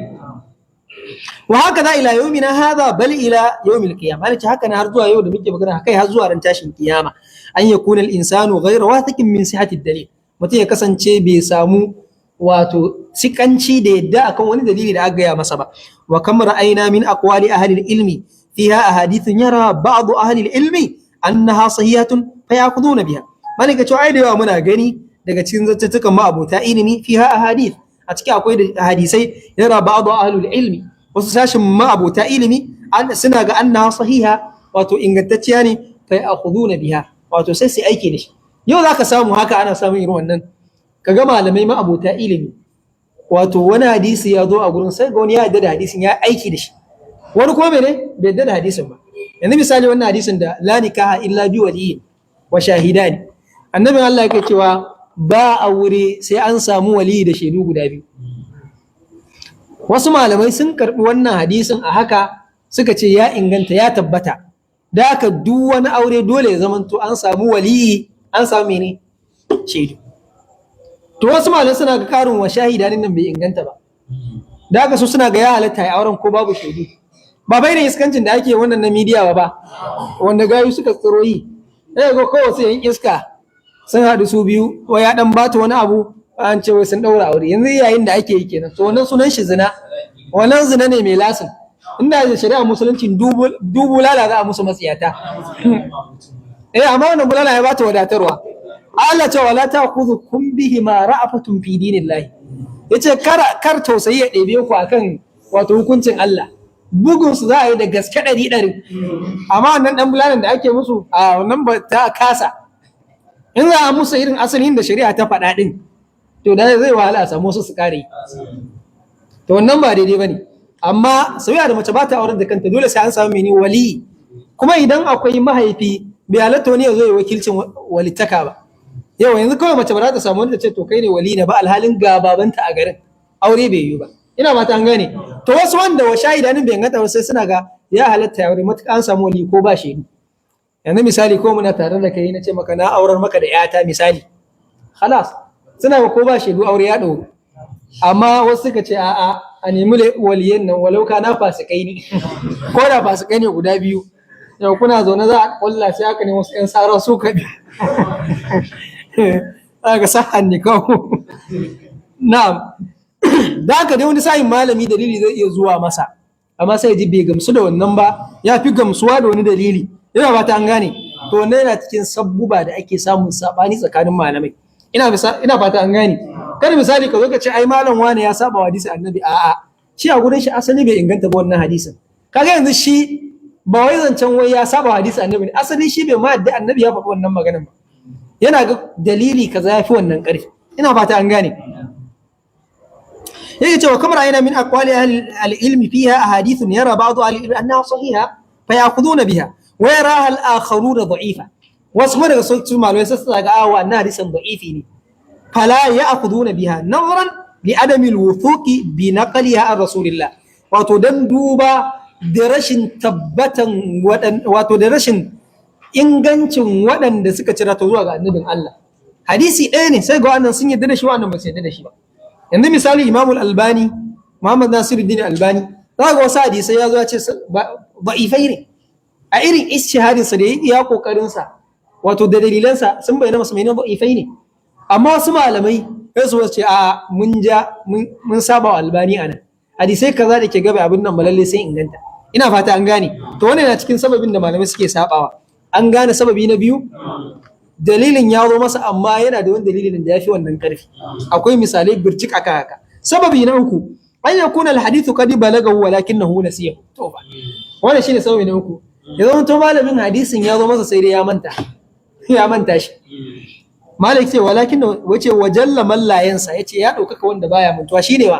Wa haka za ila yawmina hadha bal ila yawmil qiyamah. Ana ce haka na har zuwa yau da muke magana kai har zuwa ran tashin kiyama an yakuna al-insanu ghayra wathiqin min sihhati ad-dalil. Mutum ya kasance bai samu wato sikanci da yadda akan wani dalili da aka gaya masa ba. Wa kam ra'ayna min aqwali ahli al-ilmi fiha ahadithun yara ba'd ahli al-ilmi annaha sahihatun fayakhuduna biha. Mani ka ce ai da yawa muna gani daga cikin zattukan ma'abota ilimi fiha ahadith, a cikin akwai da hadisai yara ba'd ahli al-ilmi, wasu sashin ma'abota ilimi suna ga annaha sahiha wato ingantacciya ne fayakhuduna biha, wato sai su aiki da shi. Yau za ka samu haka ana samun irin wannan, ka ga malamai ma abota ilimi wato wani hadisi ya zo a gurin sai ga wani ya yarda da hadisin ya aiki da shi, wani kuma mene bai yarda da hadisin ba. Yanzu misali wannan hadisin da la nikaha illa bi waliyin wa shahidani, annabin Allah yake cewa ba aure sai an samu waliyi da shaidu guda biyu. Wasu malamai sun karbi wannan hadisin a haka suka ce ya inganta ya tabbata, da haka duk wani aure dole ya zamanto an samu waliyi an samu mene shaidu. To wasu malamai suna ga karin wa shahida nan bai inganta ba, da haka su suna ga ya halatta ya auren ko babu shaidu. Ba bai da iskancin da ake wannan na midiya ba wanda gayu suka tsiro yi, ga kowa sai yan iska sun haɗu su biyu wai ya dan bata wani abu an ce wai sun daura aure. Yanzu yayin da ake yi kenan, to wannan sunan shi zina, wannan zina ne mai lasin. Inda da shari'a musulunci dubu lala za a musu matsiyata. Amma wannan bulala ya bata wadatarwa. Allah ce wala ta'khudhukum bihima ra'afatun fi dinillahi. Yace kar tausayi ya ɗebe ku akan wato hukuncin Allah. Bugun su za a yi da gaske ɗari. Amma wannan dan bulalan da ake musu a wannan ba ta kasa. In za a musu irin asalin da shari'a ta faɗa din, to da zai wahala a samu su kare. To wannan ba daidai bane. Amma sauya da mace ba ta aurar da kanta dole sai an samu mini wali. Kuma idan akwai mahaifi bai halatta wani ya zo ya wakilcin walittaka ba. Yau yanzu kawai mace ba za ta samu wanda ce to kai ne wali na ba alhalin ga babanta a garin, aure bai yi ba. Ina ba ta an gane. To wasu wanda wa shahidanin bai ganta sai suna ga ya halatta ya aure matuƙa an samu wali ko ba shaidu. Yanzu misali ko muna tare da kai na ce maka na aurar maka da ƴata misali, khalas suna ga ko ba shaidu aure ya ɗauru. Amma wasu suka ce a'a a nemi waliyan nan walau ka na fasikai ne ko da fasikai ne guda biyu. Yau kuna zaune za a kulla sai aka ne wasu 'yan sarar su kaɗi aka sahan ne kawo. Na'am, da haka dai wani sa'in malami dalili zai iya zuwa masa, amma sai ji bai gamsu da wannan ba, ya fi gamsuwa da wani dalili. Yana ba ta an gane. To wannan yana cikin sabbuba da ake samun sabani tsakanin malamai. Ina fata an gane. Kada misali ka zo ka ce ai malam wane ya saba wa hadisi annabi, a'a shi a gurin shi asali bai inganta ba wannan hadisin. Kaga yanzu shi ba wai zancen wai ya saba hadisi annabi ne, asali shi bai ma da annabi ya faɗi wannan maganar ba, yana ga dalili kaza ya fi wannan ƙarfi. Ina fata an gane. yake cewa kamar ayna min aqwali ahli al-ilmi fiha ahadithun yara ba'd ahli al-ilmi annaha sahiha fa ya'khuduna biha wa yaraha al-akharuna da'ifa. Wasu kuma daga su malamai sai su ga wannan hadisin da'ifi ne, fala ya'khuduna biha nazaran li adami alwuthuqi bi naqliha an rasulillah, wato dan duba da rashin tabbatan wato da rashin ingancin waɗanda suka cira ta zuwa ga annabin Allah. Hadisi ɗaya ne sai ga wannan sun yarda da shi, wannan ba su yarda da shi ba. Yanzu misali Imamul Albani, Muhammad Nasiruddin Albani, za ga wasu hadisai ya zo ya ce ba'ifai ne. A irin ishihadinsa da ya iya kokarinsa, wato da dalilansa sun bayyana masu mai ba'ifai ne. Amma wasu malamai sai su ce a mun saba wa Albani a nan. Hadisai kaza da ke gaba abin nan ba lalle sai inganta. Ina fata an gane. To wannan na cikin sababin da malamai suke sabawa. An gane sababi na biyu? Dalilin ya zo masa amma yana da wani dalilin da ya fi wannan karfi. Akwai misalai birjik aka haka. Sababi na uku, an yakuna alhadithu qad balagahu walakinahu nasiyahu. To fa. Wannan shine sababi na uku. Ya zama to malamin hadisin ya zo masa sai dai ya manta shi. Malik ce walakin wace wajalla mallayansa, yace ya ɗaukaka wanda baya mantuwa shine wa?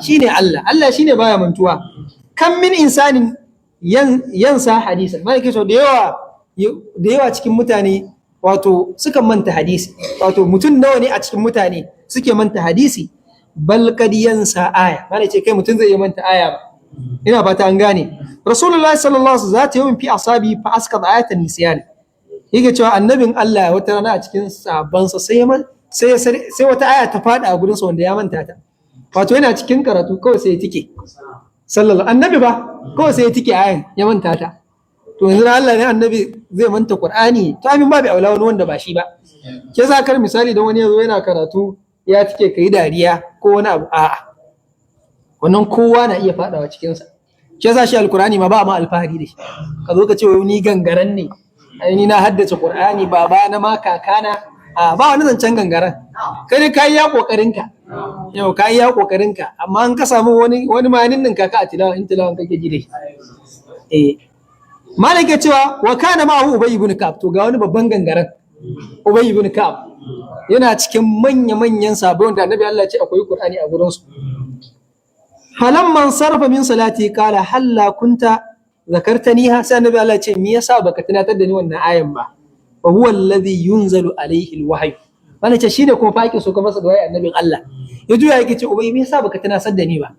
Shine Allah. Allah shine baya mantuwa. Kan min insanin yansa hadisan. Malik ce da yawa cikin mutane wato sukan manta hadisi. Wato mutum nawa ne a cikin mutane suke manta hadisi? Bal kad yansa aya. Malik ce kai mutum zai manta aya ba. Ina fata an gane. Rasulullahi sallallahu alaihi wasallam zata yawmin fi asabi fa asqata ayatan nisyan. Yake cewa annabin Allah wata rana a cikin sabansa sai wata aya ta fada a gurinsa wanda ya manta ta. Wato yana cikin karatu kawai sai ya tike. Sallallahu annabi ba kawai sai ya tike ayan ya manta ta. To yanzu Allah ne annabi zai manta Qur'ani, to amin babu aula wani wanda ba shi ba. Ke sa kar misali don wani yazo yana karatu ya tike kai dariya ko wani abu a'a. Wannan kowa na iya fadawa cikin sa. Ke sa shi alqur'ani ma ba ma alfahari da shi. Ka zo ka ce wai ni gangaran ne. Ai ni na haddace Qur'ani baba na ma kakana ba wani zancen gangaran. Kai ne kai ya kokarinka. Yau kai ya kokarinka amma an ka samu wani manin nan kaka a tilawan kake ji dai. Malik ya cewa wa kana ma'ahu Ubay ibn Ka'ab, to ga wani babban gangaren Ubay ibn Ka'ab yana cikin manya-manyan sabon da Annabi Allah ya ce akwai Qur'ani a gurin su. Halamman sarfa min salati qala halla kunta zakartaniha, sai Annabi Allah ya ce me yasa baka tunatar da ni wannan ayan ba? Wa huwa alladhi yunzalu alayhi alwahyu. Wannan ce shine kuma faki so ka masa da wayi Annabin Allah. Ya juya yake ce Ubay me yasa baka tunatar da ni ba?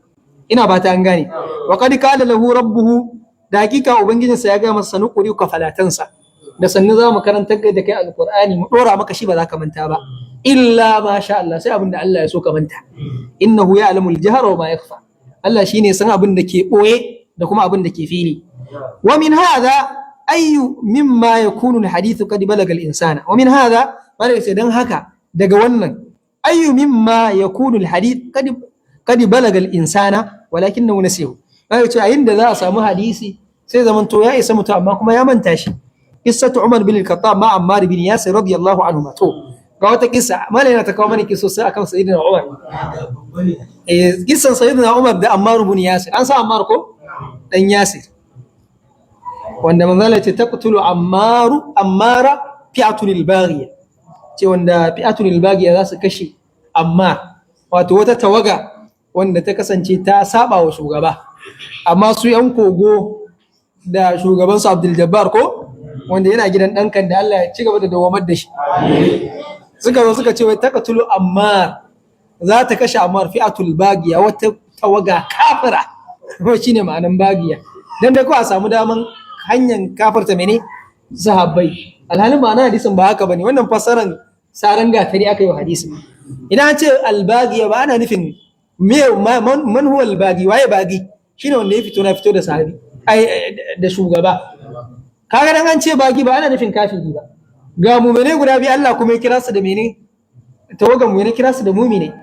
Ina ba ta an gane. Wa qad qala lahu rabbuhu, da hakika ubangijinsa ya gaya masa sanu ƙuri ka falatansa, da sannu za mu karantar da kai alƙur'ani mu ɗora maka shi ba za ka manta ba, illa ma sha Allah, sai abin da Allah ya so ka manta. Innahu ya'lamul jahra wa ma yakhfa. Allah shine san abin da ke ɓoye da kuma abin da ke fili. Wa min hadha ayyu mimma yakunu alhadithu qad balaga al-insana. Wa min hadha bala sai dan haka daga wannan ayyu mimma yakunu alhadith qad balaga al-insana walakinahu nasihu. Ai ce ayin da za a samu hadisi sai zaman to ya isa mutum amma kuma ya manta shi. Qissatu Umar bin al-Khattab ma Ammar bin Yasir radiyallahu anhu. To ga wata kissa malai na ta kawo mana kisso sai akan Sayyidina Umar. Kissan Sayyidina Umar da Ammar bin Yasir. An sa Ammar ko? Dan Yasir. Wanda manzala ce taqtulu Ammara fi'atun al-baghiya. Ce wanda fi'atun al-baghiya za su kashe Ammar. Wato wata tawaga wanda ta kasance ta saba wa shugaba. Amma su yan kogo da shugabansu Abdul Jabbar ko wanda yana gidan ɗankan da Allah ya ci gaba da dawamar da shi, suka zo suka ce wai taqtulu Ammar, za ta kashe Ammar fi'atul bagiya, wata tawaga kafira. Ko shine ma'anan bagiya, dan dai ko a samu daman hanyar kafirta mene sahabbai. Alhalin ma'ana hadisin ba haka bane, wannan fassaran saran gatari aka yi wa hadisin. Idan an ce albagiya ba ana nufin man huwa albagi, waye bagi? Shine wanda ya fito na fito da sahabi da shugaba. Kaga dan an ce baki ba ana nufin kafiri ba. Ga mu'mine guda biyu Allah kuma ya kira su da mene? Tawagan mu'mine kira su da mu'mine.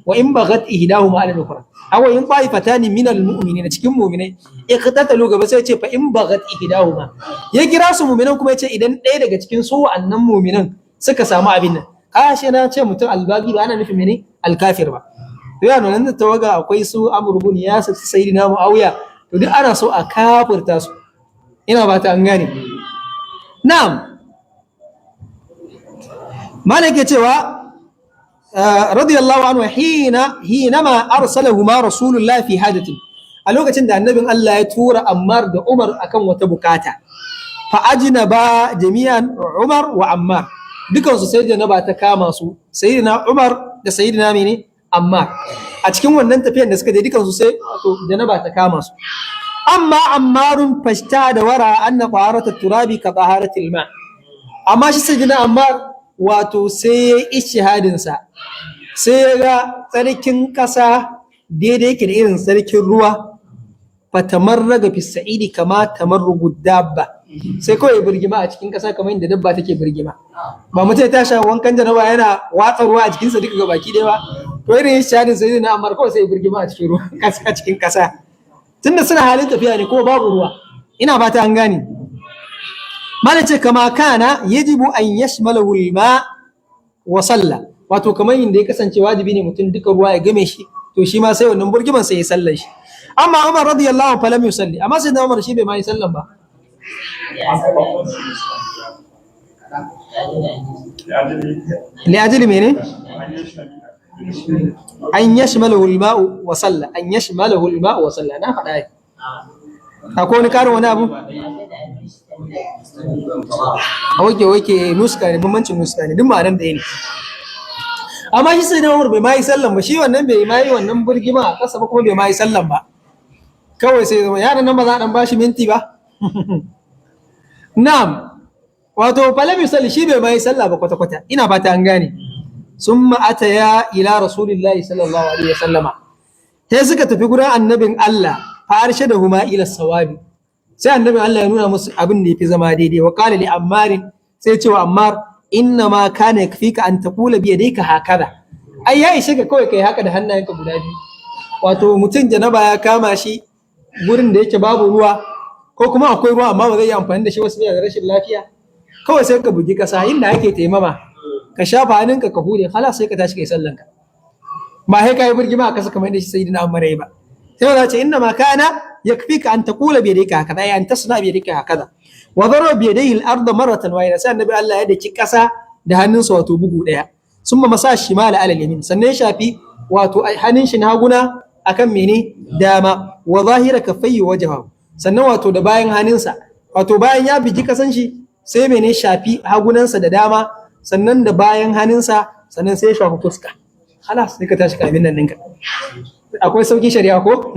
Wa in baghat ihdahuma ala al-ukhra. Aw in qa'ifatani min al-mu'minina, cikin mu'mine iqtatalu gaba sai ya ce fa in baghat ihdahuma. Ya kira su mu'minan kuma ya ce idan ɗaya daga cikin su wa'annan mu'minan suka samu abin nan. Shi na ce mutum albagi ba ana nufin mene? Al-kafir ba. Yana nan da tawaga akwai su Amr ibn Yasir, Sayyidina Muawiya, to duk ana so a kafirta su. Ina ba ta an gane. Na'am. Malaka cewa radiyallahu anhu hinama arsalahu ma rasulullah fi hadatin. A lokacin da annabin Allah ya tura Ammar da Umar akan wata bukata. Fa ajnaba jami'an Umar wa Ammar. Dukansu sai janaba ta kama su. Sayyidina Umar da Sayyidina mene? Ammar a cikin wannan tafiyar da suka je dukansu sai wato janaba ta kama su amma Ammarun fashta da wara anna taharata turabi ka taharatil ma amma shi sayyidina Ammar wato sai ya ishihadin sa sai ya ga tsarkin kasa daidai yake da irin tsarkin ruwa fatamarraga fi sa'idi kama tamarrugu dabba sai kawai birgima a cikin kasa kamar inda dabba take birgima ba mutum ta sha wankan janaba yana watsa ruwa a jikinsa duka ga baki ɗaya ba to irin shahadin sai na Ammar kawai sai birgima a cikin ruwa a cikin kasa tunda suna halin tafiya ne ko babu ruwa ina fata an gane malace kama kana yajibu an yashmalahu alma wa salla wato kamar inda ya kasance wajibi ne mutum duka ruwa ya game shi to shi ma sai wannan burgiman sai ya sallar shi amma Umar radiyallahu anhu falam yusalli amma sai Umar shi bai ma yi sallan ba لأجل مين؟ أن يشمله الماء وصلى أن يشمله الماء وصلى أنا فدا أكون كارو أنا أبو أوكي نسكا ne bambancin nuska ne duk ma'anar da ne amma shi sai na Umar bai ma yi sallan ba shi wannan bai ma yi wannan burgima a kasa ba kuma bai ma yi sallan ba kawai sai zama yaran nan ba za a dan bashi minti ba na'am wato falam yusalli shi bai mai sallah ba kwata kwata ina fata an gane summa ataya ila rasulillahi sallallahu alaihi wasallama sai suka tafi gurin annabin Allah fa arshadahuma ila sawabi sai annabin Allah ya nuna musu abin da yafi zama daidai wa qala li ammar sai ce wa Ammar inna ma kana yakfika an taqula bi yadayka hakaza ai ya ishe ka kawai kai haka da hannayenka guda biyu wato mutum janaba ya kama shi gurin da yake babu ruwa ko kuma akwai ruwa amma ba zai yi amfani da shi wasu da rashin lafiya kawai sai ka bugi kasa inda ake taimama ka shafa hannunka ka hure hala sai ka tashi kai sallanka ba sai ka yi birgima a kasa kamar da shi sayyidina Umar ba sai ya ce inna ma kana yakfika an taqula bi yadayka hakaza ay an tasna bi yadayka hakaza wa daraba bi yadayhi al-ardh marratan wahida sai annabi Allah ya daki kasa da hannunsa wato bugu daya summa masa shimala ala al-yamin sannan ya shafi wato hannun shi na haguna akan mene dama wa zahira kaffayhi wajhahu sannan wato da bayan hannunsa wato bayan ya bigi kasan shi sai mene shafi hagunansa da dama sannan da bayan hannunsa sannan sai ya shafi fuska halas sai ka tashi kabin nan ɗinka akwai sauki shari'a ko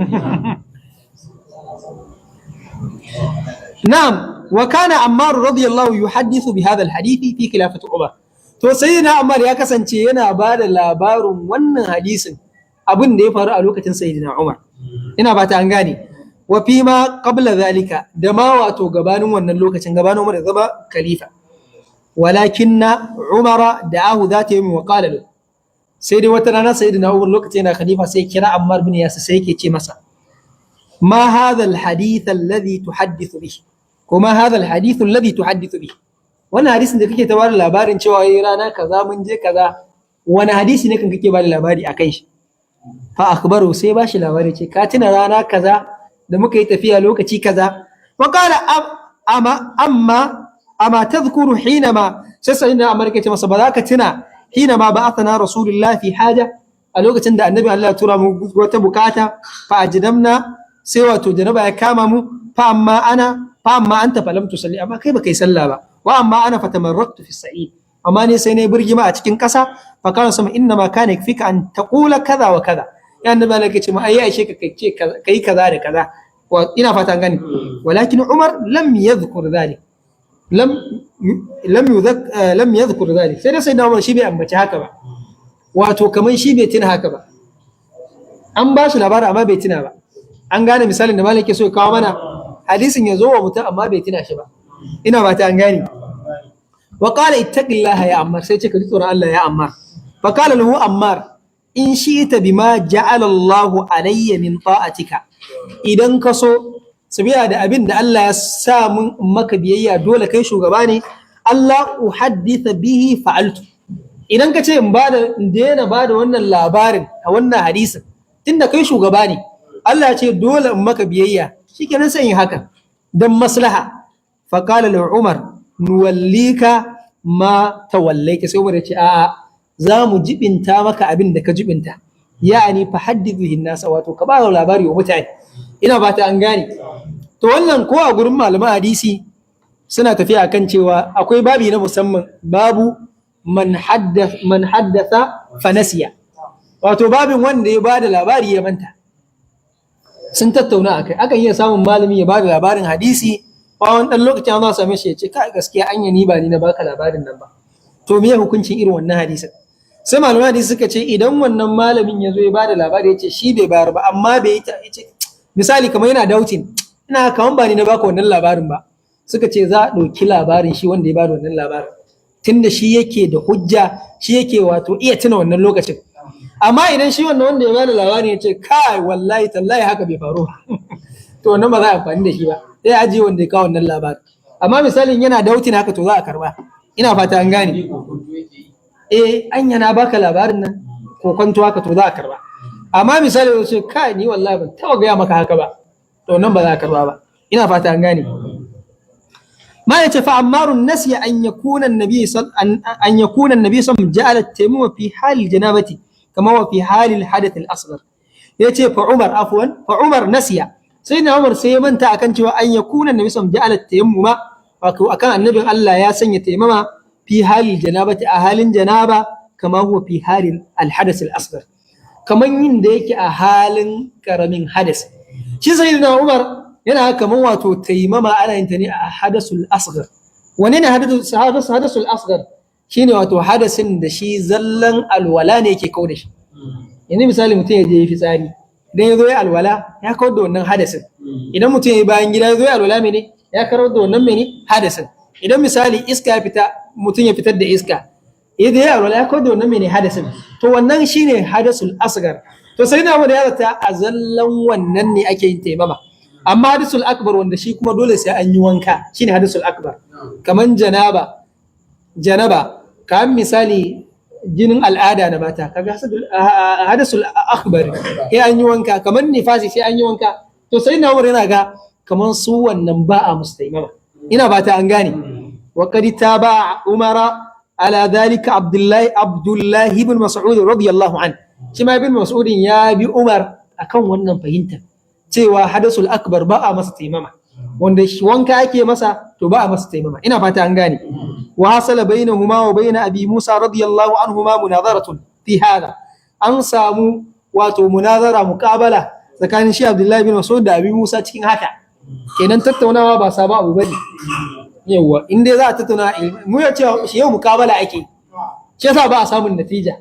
na'am wa kana Ammar radiyallahu yuhaddithu bi hadha alhadith fi khilafati Umar to sayyidina Ammar ya kasance yana ba da labarin wannan hadisin abin da ya faru a lokacin sayyidina Umar ina ba ta an gane wa fi ma qabla zalika da ma wato gabanin wannan lokacin gabanin Umar da zama khalifa walakinna Umar da'ahu zata yawmin wa qala lahu sai dai wata rana sayyidina Umar lokacin yana khalifa sai kira Ammar bin Yasir sai yake ce masa ma hadha alhadith alladhi tuhaddithu bihi kuma hadha alhadith alladhi tuhaddithu bihi wannan hadisin da kake ta bada labarin cewa yayi rana kaza mun je kaza wani hadisi ne kan kake bada labari akan shi fa akhbaru sai ba shi labari ce ka tuna rana kaza da muka yi tafiya lokaci kaza wa qala amma tadhkuru hinama sai sayyidina Umar yake ce masa ba za ka tuna hinama ba'athana rasulullah fi haja a lokacin da annabi Allah ya tura mu wata bukata fa ajdamna sai wato janaba ya kama mu fa amma anta falam tusalli amma kai baka yi sallah ba wa amma ana fatamarraktu fi sa'id amma ne sai ne burgima a cikin kasa fa kana sama inna ma kana yakfika an taqula kaza wa kaza ya annabi Allah yake ce ma ai aishe ka kai kaza da kaza ina fata gani walakin Umar lam yadhkur dhalik lam yadhkur dhalik sai da Umar shi bai ambaci haka ba wato kaman shi bai tuna haka ba an ba shi labarin amma bai tuna ba an gane misalin da malam yake so ya kawo mana hadisin ya zo wa mutum amma bai tuna shi ba ina ba ta an gane wa qala ittaqillaha ya Ammar sai ce ka ji tsoron Allah ya Ammar fa qala lahu Ammar in shi'ta bima ja'ala Allahu alayya min ta'atika idan ka so sabiya da abin da Allah ya sa mun maka biyayya dole kai shugaba ne Allah uhadditha bihi fa'altu idan ka ce in daina bada wannan labarin a wannan hadisin tunda kai shugaba ne Allah ya ce dole in maka biyayya shikenan sai yin haka dan maslaha fa qala lahu Umar nuwallika ma tawallaita sai Umar ya ce a'a za mu jibinta maka abin da ka jibinta ya'ani fa haddithu nasa wato ka ba labari wa mutane ina ba ta an gane to wannan ko a gurin malaman hadisi suna tafiya akan cewa akwai babi na musamman babu man haddatha fa nasiya wato babin wanda ya bada labari ya manta. Sun tattauna akai, akan iya samun malami ya bada labarin hadisi bayan dan lokacin an same shi ya ce kai gaskiya anya ni ba ni na baka labarin nan ba, to me hukuncin irin wannan hadisin? Sai malaman hadisi suka ce idan wannan malamin ya zo ya bada labari ya ce shi bai bayar ba, amma bai yi ce misali kamar yana doubting, ina kaman ba ni na baka wannan labarin ba, suka ce za a ɗauki labarin shi wanda ya bada wannan labarin, tunda shi yake da hujja, shi yake wato iya tuna wannan lokacin. Amma idan shi wannan wanda ya bada labarin ya ce kai wallahi tallahi haka bai faru to wannan ba za a amfani da shi ba, sai ajiye wanda ya kawo wannan labarin. Amma misalin yana doubting haka to za a karba. Ina fata an gane. Anya na baka labarin nan ko kwanto haka to za a karba. Amma misali ya ce kai ni wallahi ban taba gaya maka haka ba, to nan ba za a karba ba. Ina fata an gane. ما يتفع عمار النسي أن يكون النبي صلى الله عليه وسلم جعل التيمم في حال الجنابة كما هو في حال الحدث الأصغر. يتي فعمر نسي سيدنا عمر سيمن تأكنت أن يكون النبي صلى الله عليه وسلم جعل التيمم وكان النبي الله ياسن يتيمم في حال الجنابة أهال الجنابة كما هو في حال الحدث الأصغر، كما ينديك أهال كرمين حدث. شي سيدنا عمر yana kaman wato taimama ana yin ta ne a hadasul asghar. Wane ne hadasul asghar? Shine wato hadasin da shi zallan alwala ne yake kawo da shi. Yanzu misali mutum ya je yi fitsari, idan ya zo ya alwala ya kawar da wannan hadasin. Idan mutum ya yi bayan gida ya zo ya alwala mene ya kawar da wannan mene hadasin. Idan misali iska ya fita, mutum ya fitar da iska, idan ya alwala ya kawar da wannan mene hadasin. To wannan shine hadasul asghar. To sai na mu da ya zata a zallan wannan ne ake yin taimama. Amma hadisul akbar wanda shi kuma dole sai an yi wanka shine hadisul akbar, kaman janaba kaman misali jinin al'ada na mata kaga hadisul akbar sai an yi wanka, kaman nifasi sai an yi wanka. To sai na yana ga kaman su wannan ba a mustaimama. Ina ba ta an gane. Wa qad taba umara ala dhalika abdullah ibn mas'ud radiyallahu an, shi ma ibn mas'ud ya bi umar akan wannan fahimta cewa hadasul akbar ba a masa taimama, wanda wanka ake masa to ba a masa taimama. Ina fata an gane. Wa hasala bainahuma wa bain abi musa radiyallahu anhuma munazaratun fi hada, an samu wato munazara muqabala tsakanin shi abdullahi bin mas'ud da abi musa cikin haka. Kenan tattaunawa ba saba abu bane. Yawa in dai za a tattauna mu ya ce shi yau muqabala ake, shi yasa ba a samun natija.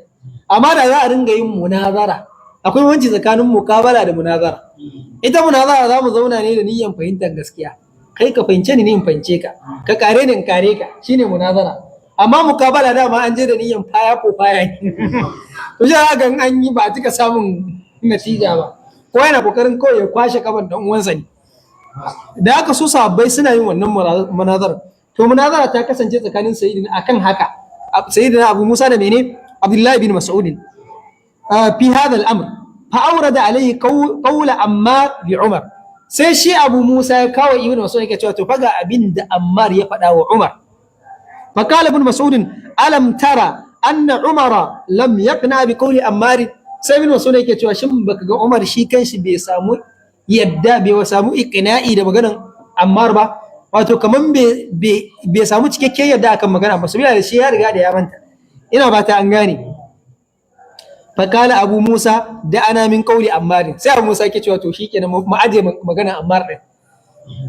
Amma da za a ringa yin munazara, akwai wanci tsakanin muqabala da munazara. Ita munazara za mu zauna ne da niyyar fahimtar gaskiya, kai ka fahimce ni in fahimce ka, ka kare ni in kare ka, shine munazara. Amma mukabala dama an je da niyyar faya ko faya ne. To shi ga an yi ba cika samun natija ba, ko yana kokarin kawai ya kwashe kaban dan uwansa ne. Da aka su sahabbai suna yin wannan munazara. To munazara ta kasance tsakanin sayyidina akan haka, sayyidina Abu Musa da mene Abdullahi bin Mas'ud fi hadha al-amr. فأورد عليه قول عمار لعمر. sai shi Abu Musa ya kawo Ibn Mas'ud yake cewa to faga abinda Ammar ya faɗa wa Umar. Faqala Ibn Mas'ud alam tara anna Umar lam yaqna bi qawli Ammar. Sai Ibn Mas'ud yake cewa shin baka ga Umar shi kanshi bai samu yadda bai samu iqna'i da maganan Ammar ba, wato kaman bai samu cikakken yadda akan magana ba, saboda shi ya riga da ya manta. Ina ba ta an gane. Fakala Abu Musa da ana min kauli Ammar. Sai Abu Musa yake cewa to shikenan mu aje magana Ammar din.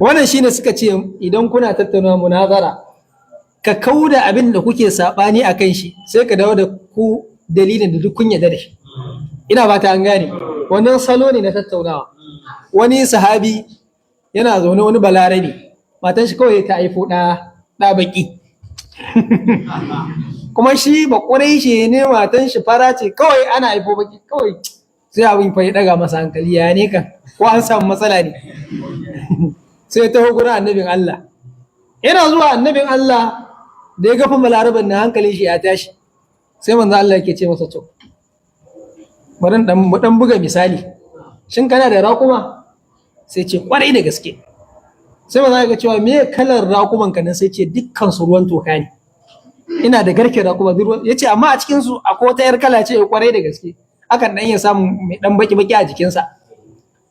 Wannan shine suka ce idan kuna tattauna munazara ka kauda abin da kuke sabani akan shi sai ka dawo da ku dalilin da duk kun yarda da shi. Ina ba ta an gane. Wannan salo ne na tattaunawa. Wani sahabi yana zaune wani balarabe, matan shi kawai ta haifo da baki. Kuma shi ba shi ne, matan shi fara ce kawai ana haifo baki kawai, sai abin fa ya daga masa hankali, ya ne kan ko an samu matsala ne. Sai ta gurin annabin Allah. Yana zuwa annabin Allah da ya gafa balaraban na hankalin shi ya tashi, sai manzo Allah yake ce masa to bari dan buga misali, shin kana da raƙuma? Sai ce kwarai da gaske. Sai manzo Allah ya cewa me kalar raƙuman ka nan? Sai ce dukkan su ruwan toka ne. Ina da garke raƙuma ruwan, yace amma a cikin su akwai wata yar kala ce kwarai da gaske, akan dan iya samu mai dan baki a jikinsa.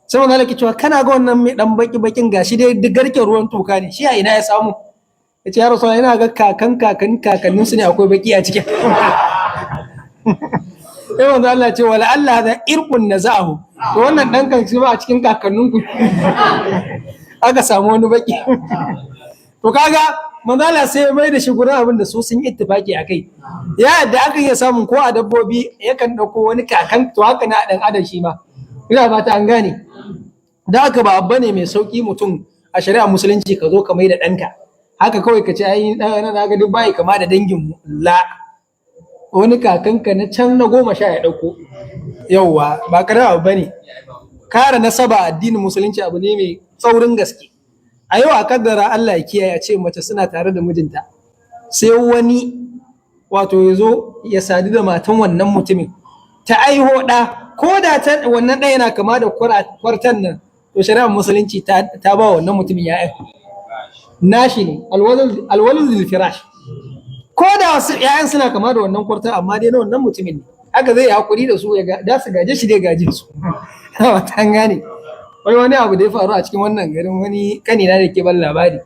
Sai manzo Allah ya cewa kana ga wannan mai dan bakin gashi dai duk garke ruwan toka ne, shi a ina ya samu? Yace ya Rasulullah ina ga kakannin su ne akwai baki a cikin. sai manzo Allah ce wala Allah da irqun nazahu, to wannan dan kan shi ba a cikin kakanninku aka samu wani baki. To kaga manzo Allah sai ya mai da shi gurin abin da su sun ittifaki akai, ya yadda aka iya samun ko a dabbobi yakan dauko wani kakan, to haka na dan adam shi ma, ina fata an gane. Da haka ba abba ne mai sauki mutum a shari'a musulunci ka zo ka mai da ɗanka haka kawai ka ce ai na ga duk bai kama da dangin la, wani kakanka na can na 10 ya dauko. Yauwa ba karama abu bane. Kare nasaba addinin musulunci abu ne mai tsaurin gaske. A yau a kaddara Allah ya kiyaye a ce mace suna tare da mijinta, sai wani wato ya zo ya sadu da matan wannan mutumin ta aiho ɗa, ko da wannan ɗaya yana kama da kwartan nan, to shari'ar musulunci ta ba wannan mutumin ya'yan nashi ne, alwalul lil firash, ko da wasu ya'yan suna kama da wannan kwartan amma dai na wannan mutumin ne, haka zai hakuri da su da su gaje shi dai gaje su. Ta gane. Wani abu da ya faru a cikin wannan garin, wani kanina da ke ban labari,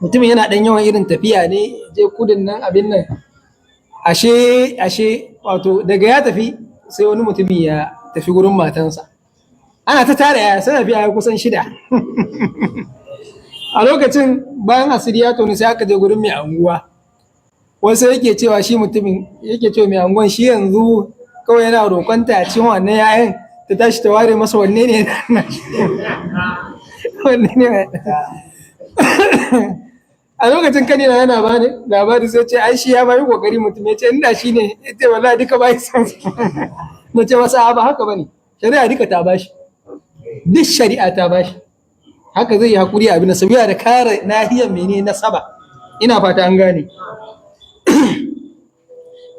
mutumin yana dan yawan irin tafiya ne, je kudin nan abin nan, ashe wato daga ya tafi sai wani mutumin ya tafi gurin matansa, ana ta tara yaya, suna fiye kusan 6. A lokacin bayan asiri ya toni sai aka je gurin mai anguwa, wasu yake cewa shi mutumin yake cewa mai anguwan shi yanzu kawai yana roƙonta a cikin wannan yayan ta tashi ta ware masa wanne ne wanne ne. A lokacin kanina yana bani labari sai ce ai shi ya bayi kokari, mutum ya ce inda shi ne, ya ce wallahi duka bai san na ce masa ba haka bane, shari'a duka ta bashi, duk shari'a ta bashi, haka zai yi hakuri abin da sabiya da kare nahiyar mene nasaba, ina fata an gane.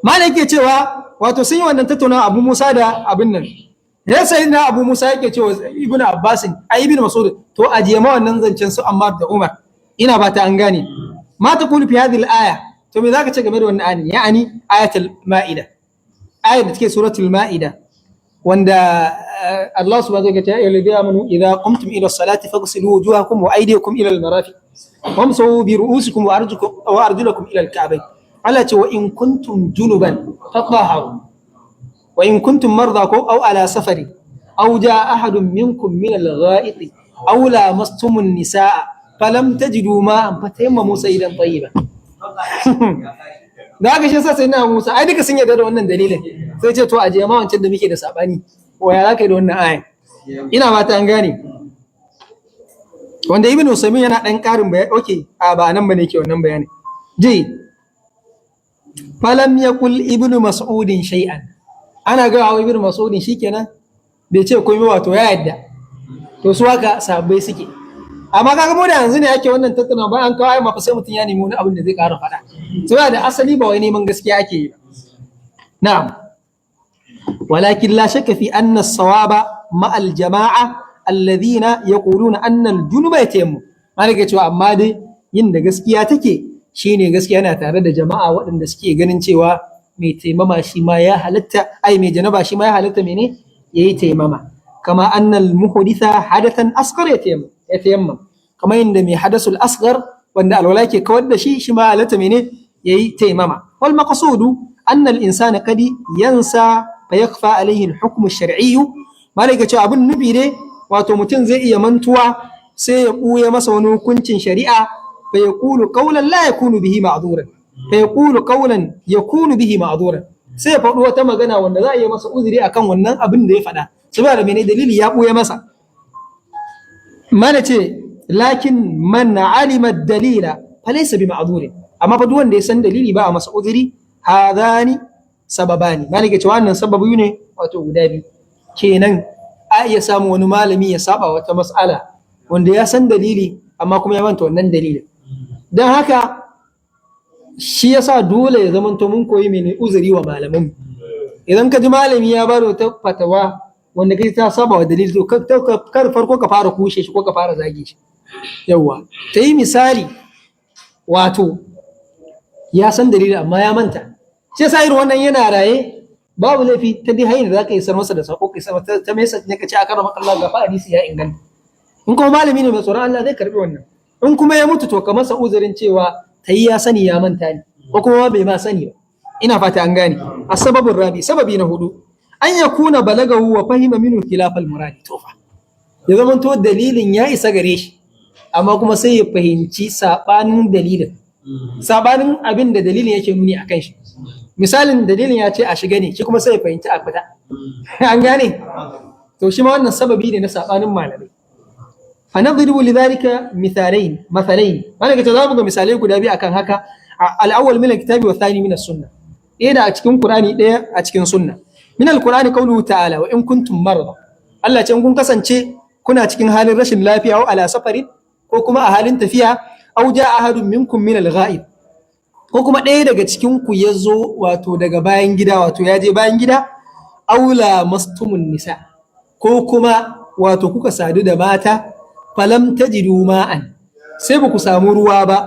Malam yake cewa wato sun yi wannan tattaunawa Abu Musa da abin nan, ya sai na Abu Musa yake cewa Ibn Abbas ai Ibn Mas'ud, to ajiye ma wannan zancen su Ammar da Umar, ina fata an gane. Ma ta kulu fi hadhihi al-aya, to me zaka ce game da wannan ayani, ya'ani ayatul Ma'ida, ayat da take suratul Ma'ida, wanda Allah subhanahu wa ta'ala ya ayyuhal ladina amanu idza qumtum ila as-salati faghsilu wujuhakum wa aydiyakum ila al-marafiq wamsahu bi ru'usikum wa arjulakum ila al-ka'bayn. Allah ce wa in kuntum junuban fatahharu wa in kuntum marda aw ala safari aw jaa ahadun minkum min al-gha'iti aw lamastum an-nisaa falam tajidu ma'an fatayammamu sayyidan tayyiban. Da haka shi sai na Musa ai duka sun yarda da wannan dalilin, sai ce to a je ma wancan da muke da sabani, ko ya zaka yi da wannan ayan, ina fata an gane. Wanda Ibn Usaymin yana dan karin bayani, okay a ba nan bane ke wannan bayani. Ji falam yaqul Ibn Mas'udin shay'an, ana ga Ibn Mas'udin shikenan bai ce komai, wato ya yadda. To su haka sahabbai suke. Amma kaga mu da yanzu ne ake wannan tattauna, bayan an kawo ai mafa sai mutum ya nemi wani abin da zai ƙara faɗa. Saboda da asali ba wai neman gaskiya ake yi ba. Na'am. Walakin la shakka fi anna as-sawaba ma al-jama'a alladhina yaquluna anna al-junuba yatayammam. Malaka cewa amma dai yin da gaskiya take shine gaskiya yana tare da jama'a waɗanda suke ganin cewa mai taimama shi ma ya halatta, ai mai janaba shi ma ya halatta mene yayi taimama. Kama anna al-muhditha hadathan asghar yatayammam. Kamar yadda mai hadasul asghar wanda alwala ke kawar da shi ma halatta mene yayi taimama. Wal maqsudu anna al-insana qad yansa fa yakfa alayhi al-hukm ash-shar'i. Malaka cewa abun nufi ne wato mutum zai iya mantuwa sai ya buye masa wani hukuncin shari'a, fa yaqulu qawlan la yakunu bihi ma'dhuran, fa yaqulu qawlan yakunu bihi ma'dhuran, sai ya faɗi wata magana wanda za a yi masa uzuri akan wannan abin da ya faɗa, saboda mene dalili ya buye masa. Mana ce lakin man alima dalila falaysa bi ma'dhurin, amma fa duk wanda ya san dalili ba a masa uzuri. Hadani sababani, malaka ce wannan sababu ne wato guda biyu. Kenan a iya samu wani malami ya saba wata mas'ala wanda ya san dalili amma kuma ya manta wannan dalilin. Don haka shi yasa dole ya zamanto mun koyi mene uzuri wa malaman. Idan ka ji malami ya baro ta fatawa wanda kai ta saba wa dalili, to kar farko ka fara kushe shi ko ka fara zage shi. Yawwa, ta yi misali wato ya san dalili amma ya manta. Shi yasa irin wannan yana raye babu laifi ta dai hanyar da zaka yi sar masa da sako, kai sar ta mesa ne ka ce aka rama Allah ga fa hadisi ya inganta. In kuma malami ne mai tsoron Allah zai karbi wannan. In kuma ya mutu to ka masa uzurin cewa tayi ya sani ya manta ne, ko kuma bai ma sani ba. ina fata an gane. Asbabur rabi, sababi na hudu, an yakuna balagahu wa fahima minhu khilaf al-muradi. Tofa ya zama to dalilin ya isa gare shi amma kuma sai ya fahimci sabanin dalilin, sabanin abin da dalilin yake nuni akan shi. Misalin dalilin ya ce a shiga ne, shi kuma sai ya fahimci a fita. An gane? To shi ma wannan sababi ne na sabanin malamai. Fa nadribu lidhalika mithalain. Malaka ta zamu ga misalai guda biyu akan haka. Al-awwal min al-kitabi wa thani min as-sunnah. Ɗaya da a cikin Qur'ani, ɗaya a cikin sunna. Min al-Qur'ani qawluhu ta'ala wa in kuntum marda. Allah ce in kun kasance kuna cikin halin rashin lafiya wa ala safarin, ko kuma a halin tafiya, aw ja'a ahadun minkum min al-ghaib, ko kuma ɗaya daga cikin ku ya zo wato daga bayan gida, wato ya je bayan gida, aula mastumun nisa, ko kuma wato kuka sadu da mata, falam tajidu ma'an, sai ba ku samu ruwa ba,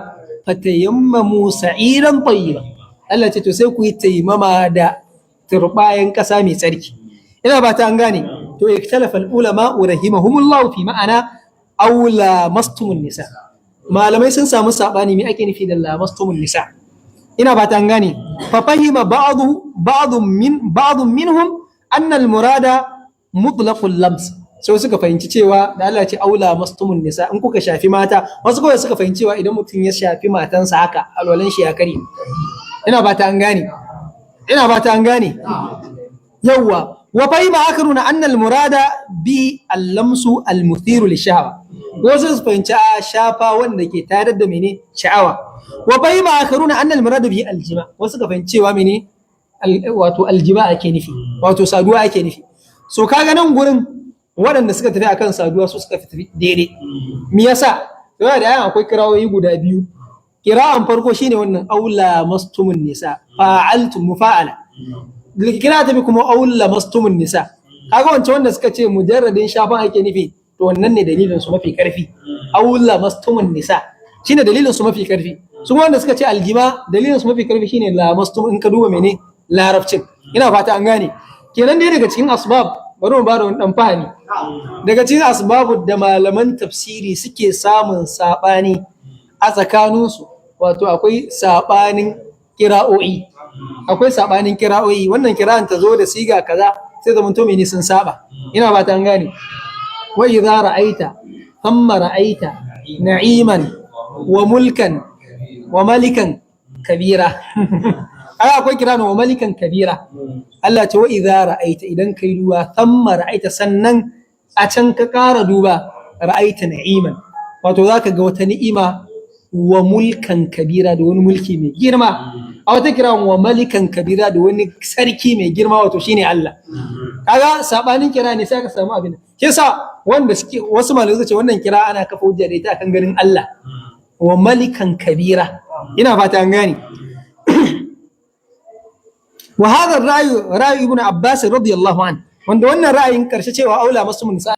fatayammamu sa'iran tayyiban. Allah ce to sai ku yi taimama da turbayan ƙasa mai tsarki. Ina ba ta an gane. To ikhtalafa al-ulama rahimahumullah fi ma'ana aula mastumun nisa. Malamai sun samu sabani me ake nufi da la mastumun nisa. Ina ba ta an gane. Fa fahima ba'dun minhum anna al-murada mutlaqul lams. Sai suka fahimci cewa da Allah ce aula mastumun nisa, in kuka shafi mata, wasu kawai suka fahimci cewa idan mutum ya shafi matansa haka alwalan shi ya kare. Ina ba ta an gane. Yawwa, wa fahima akaruna anna al-murada bi al-lamsu al-muthiru lish-shahwa. Wasu su fahimci a shafa wanda ke tare da mene sha'awa. Wa fahima akaruna anna al-murada bi al-jima. Wasu ka fahimci cewa mene wato al-jima ake nufi, wato saduwa ake nufi. So kaga nan gurin waɗanda suka tafi akan saduwa su suka tafi daidai. Me yasa? Saboda da ayan akwai kirawoyi guda biyu. Kira'an farko shine wannan aula mastumun nisa, fa'altum mufa'ala. Kira ta bi kuma aula mastumun nisa. Kaga wancan wanda suka ce mujarradin shafan ake nufi, to wannan ne dalilin su mafi karfi. Aula mastumun nisa shine dalilin su mafi karfi. Su wanda suka ce aljima dalilin su mafi karfi shine la mastum, in ka duba mene larabcin. Ina fata an gane. Kenan dai daga cikin asbab, bari mu bada wani dan fahimi. Daga cikin asbabu da malaman tafsiri suke samun sabani a tsakaninsu, wato akwai sabanin kira'o'i. Wannan kira'an ta zo da siga kaza sai zaman to mene sun saba. Ina ba ta an gane. Wa idza ra'aita thumma ra'aita na'iman wa mulkan wa malikan kabira. Ai akwai kira'an wa malikan kabira. Allah ce wa idza ra'aita, idan kai duba, thumma ra'aita, sannan a can ka ƙara duba, ra'aita na'iman, wato zaka ga wata ni'ima, wa mulkan kabira, da wani mulki mai girma. A wata kira wa malikan kabira, da wani sarki mai girma, wato shine Allah. Kaga sabanin kira ne sai ka samu abin. Kisa wanda suke wasu malamai suka ce wannan kira ana kafa hujja da ita akan ganin Allah. Wa malikan kabira. Ina fata an gane. Wa hadha ar-ra'yu ibn Abbas radiyallahu anhu, wanda wannan ra'ayin karshe cewa aula mastumun nisa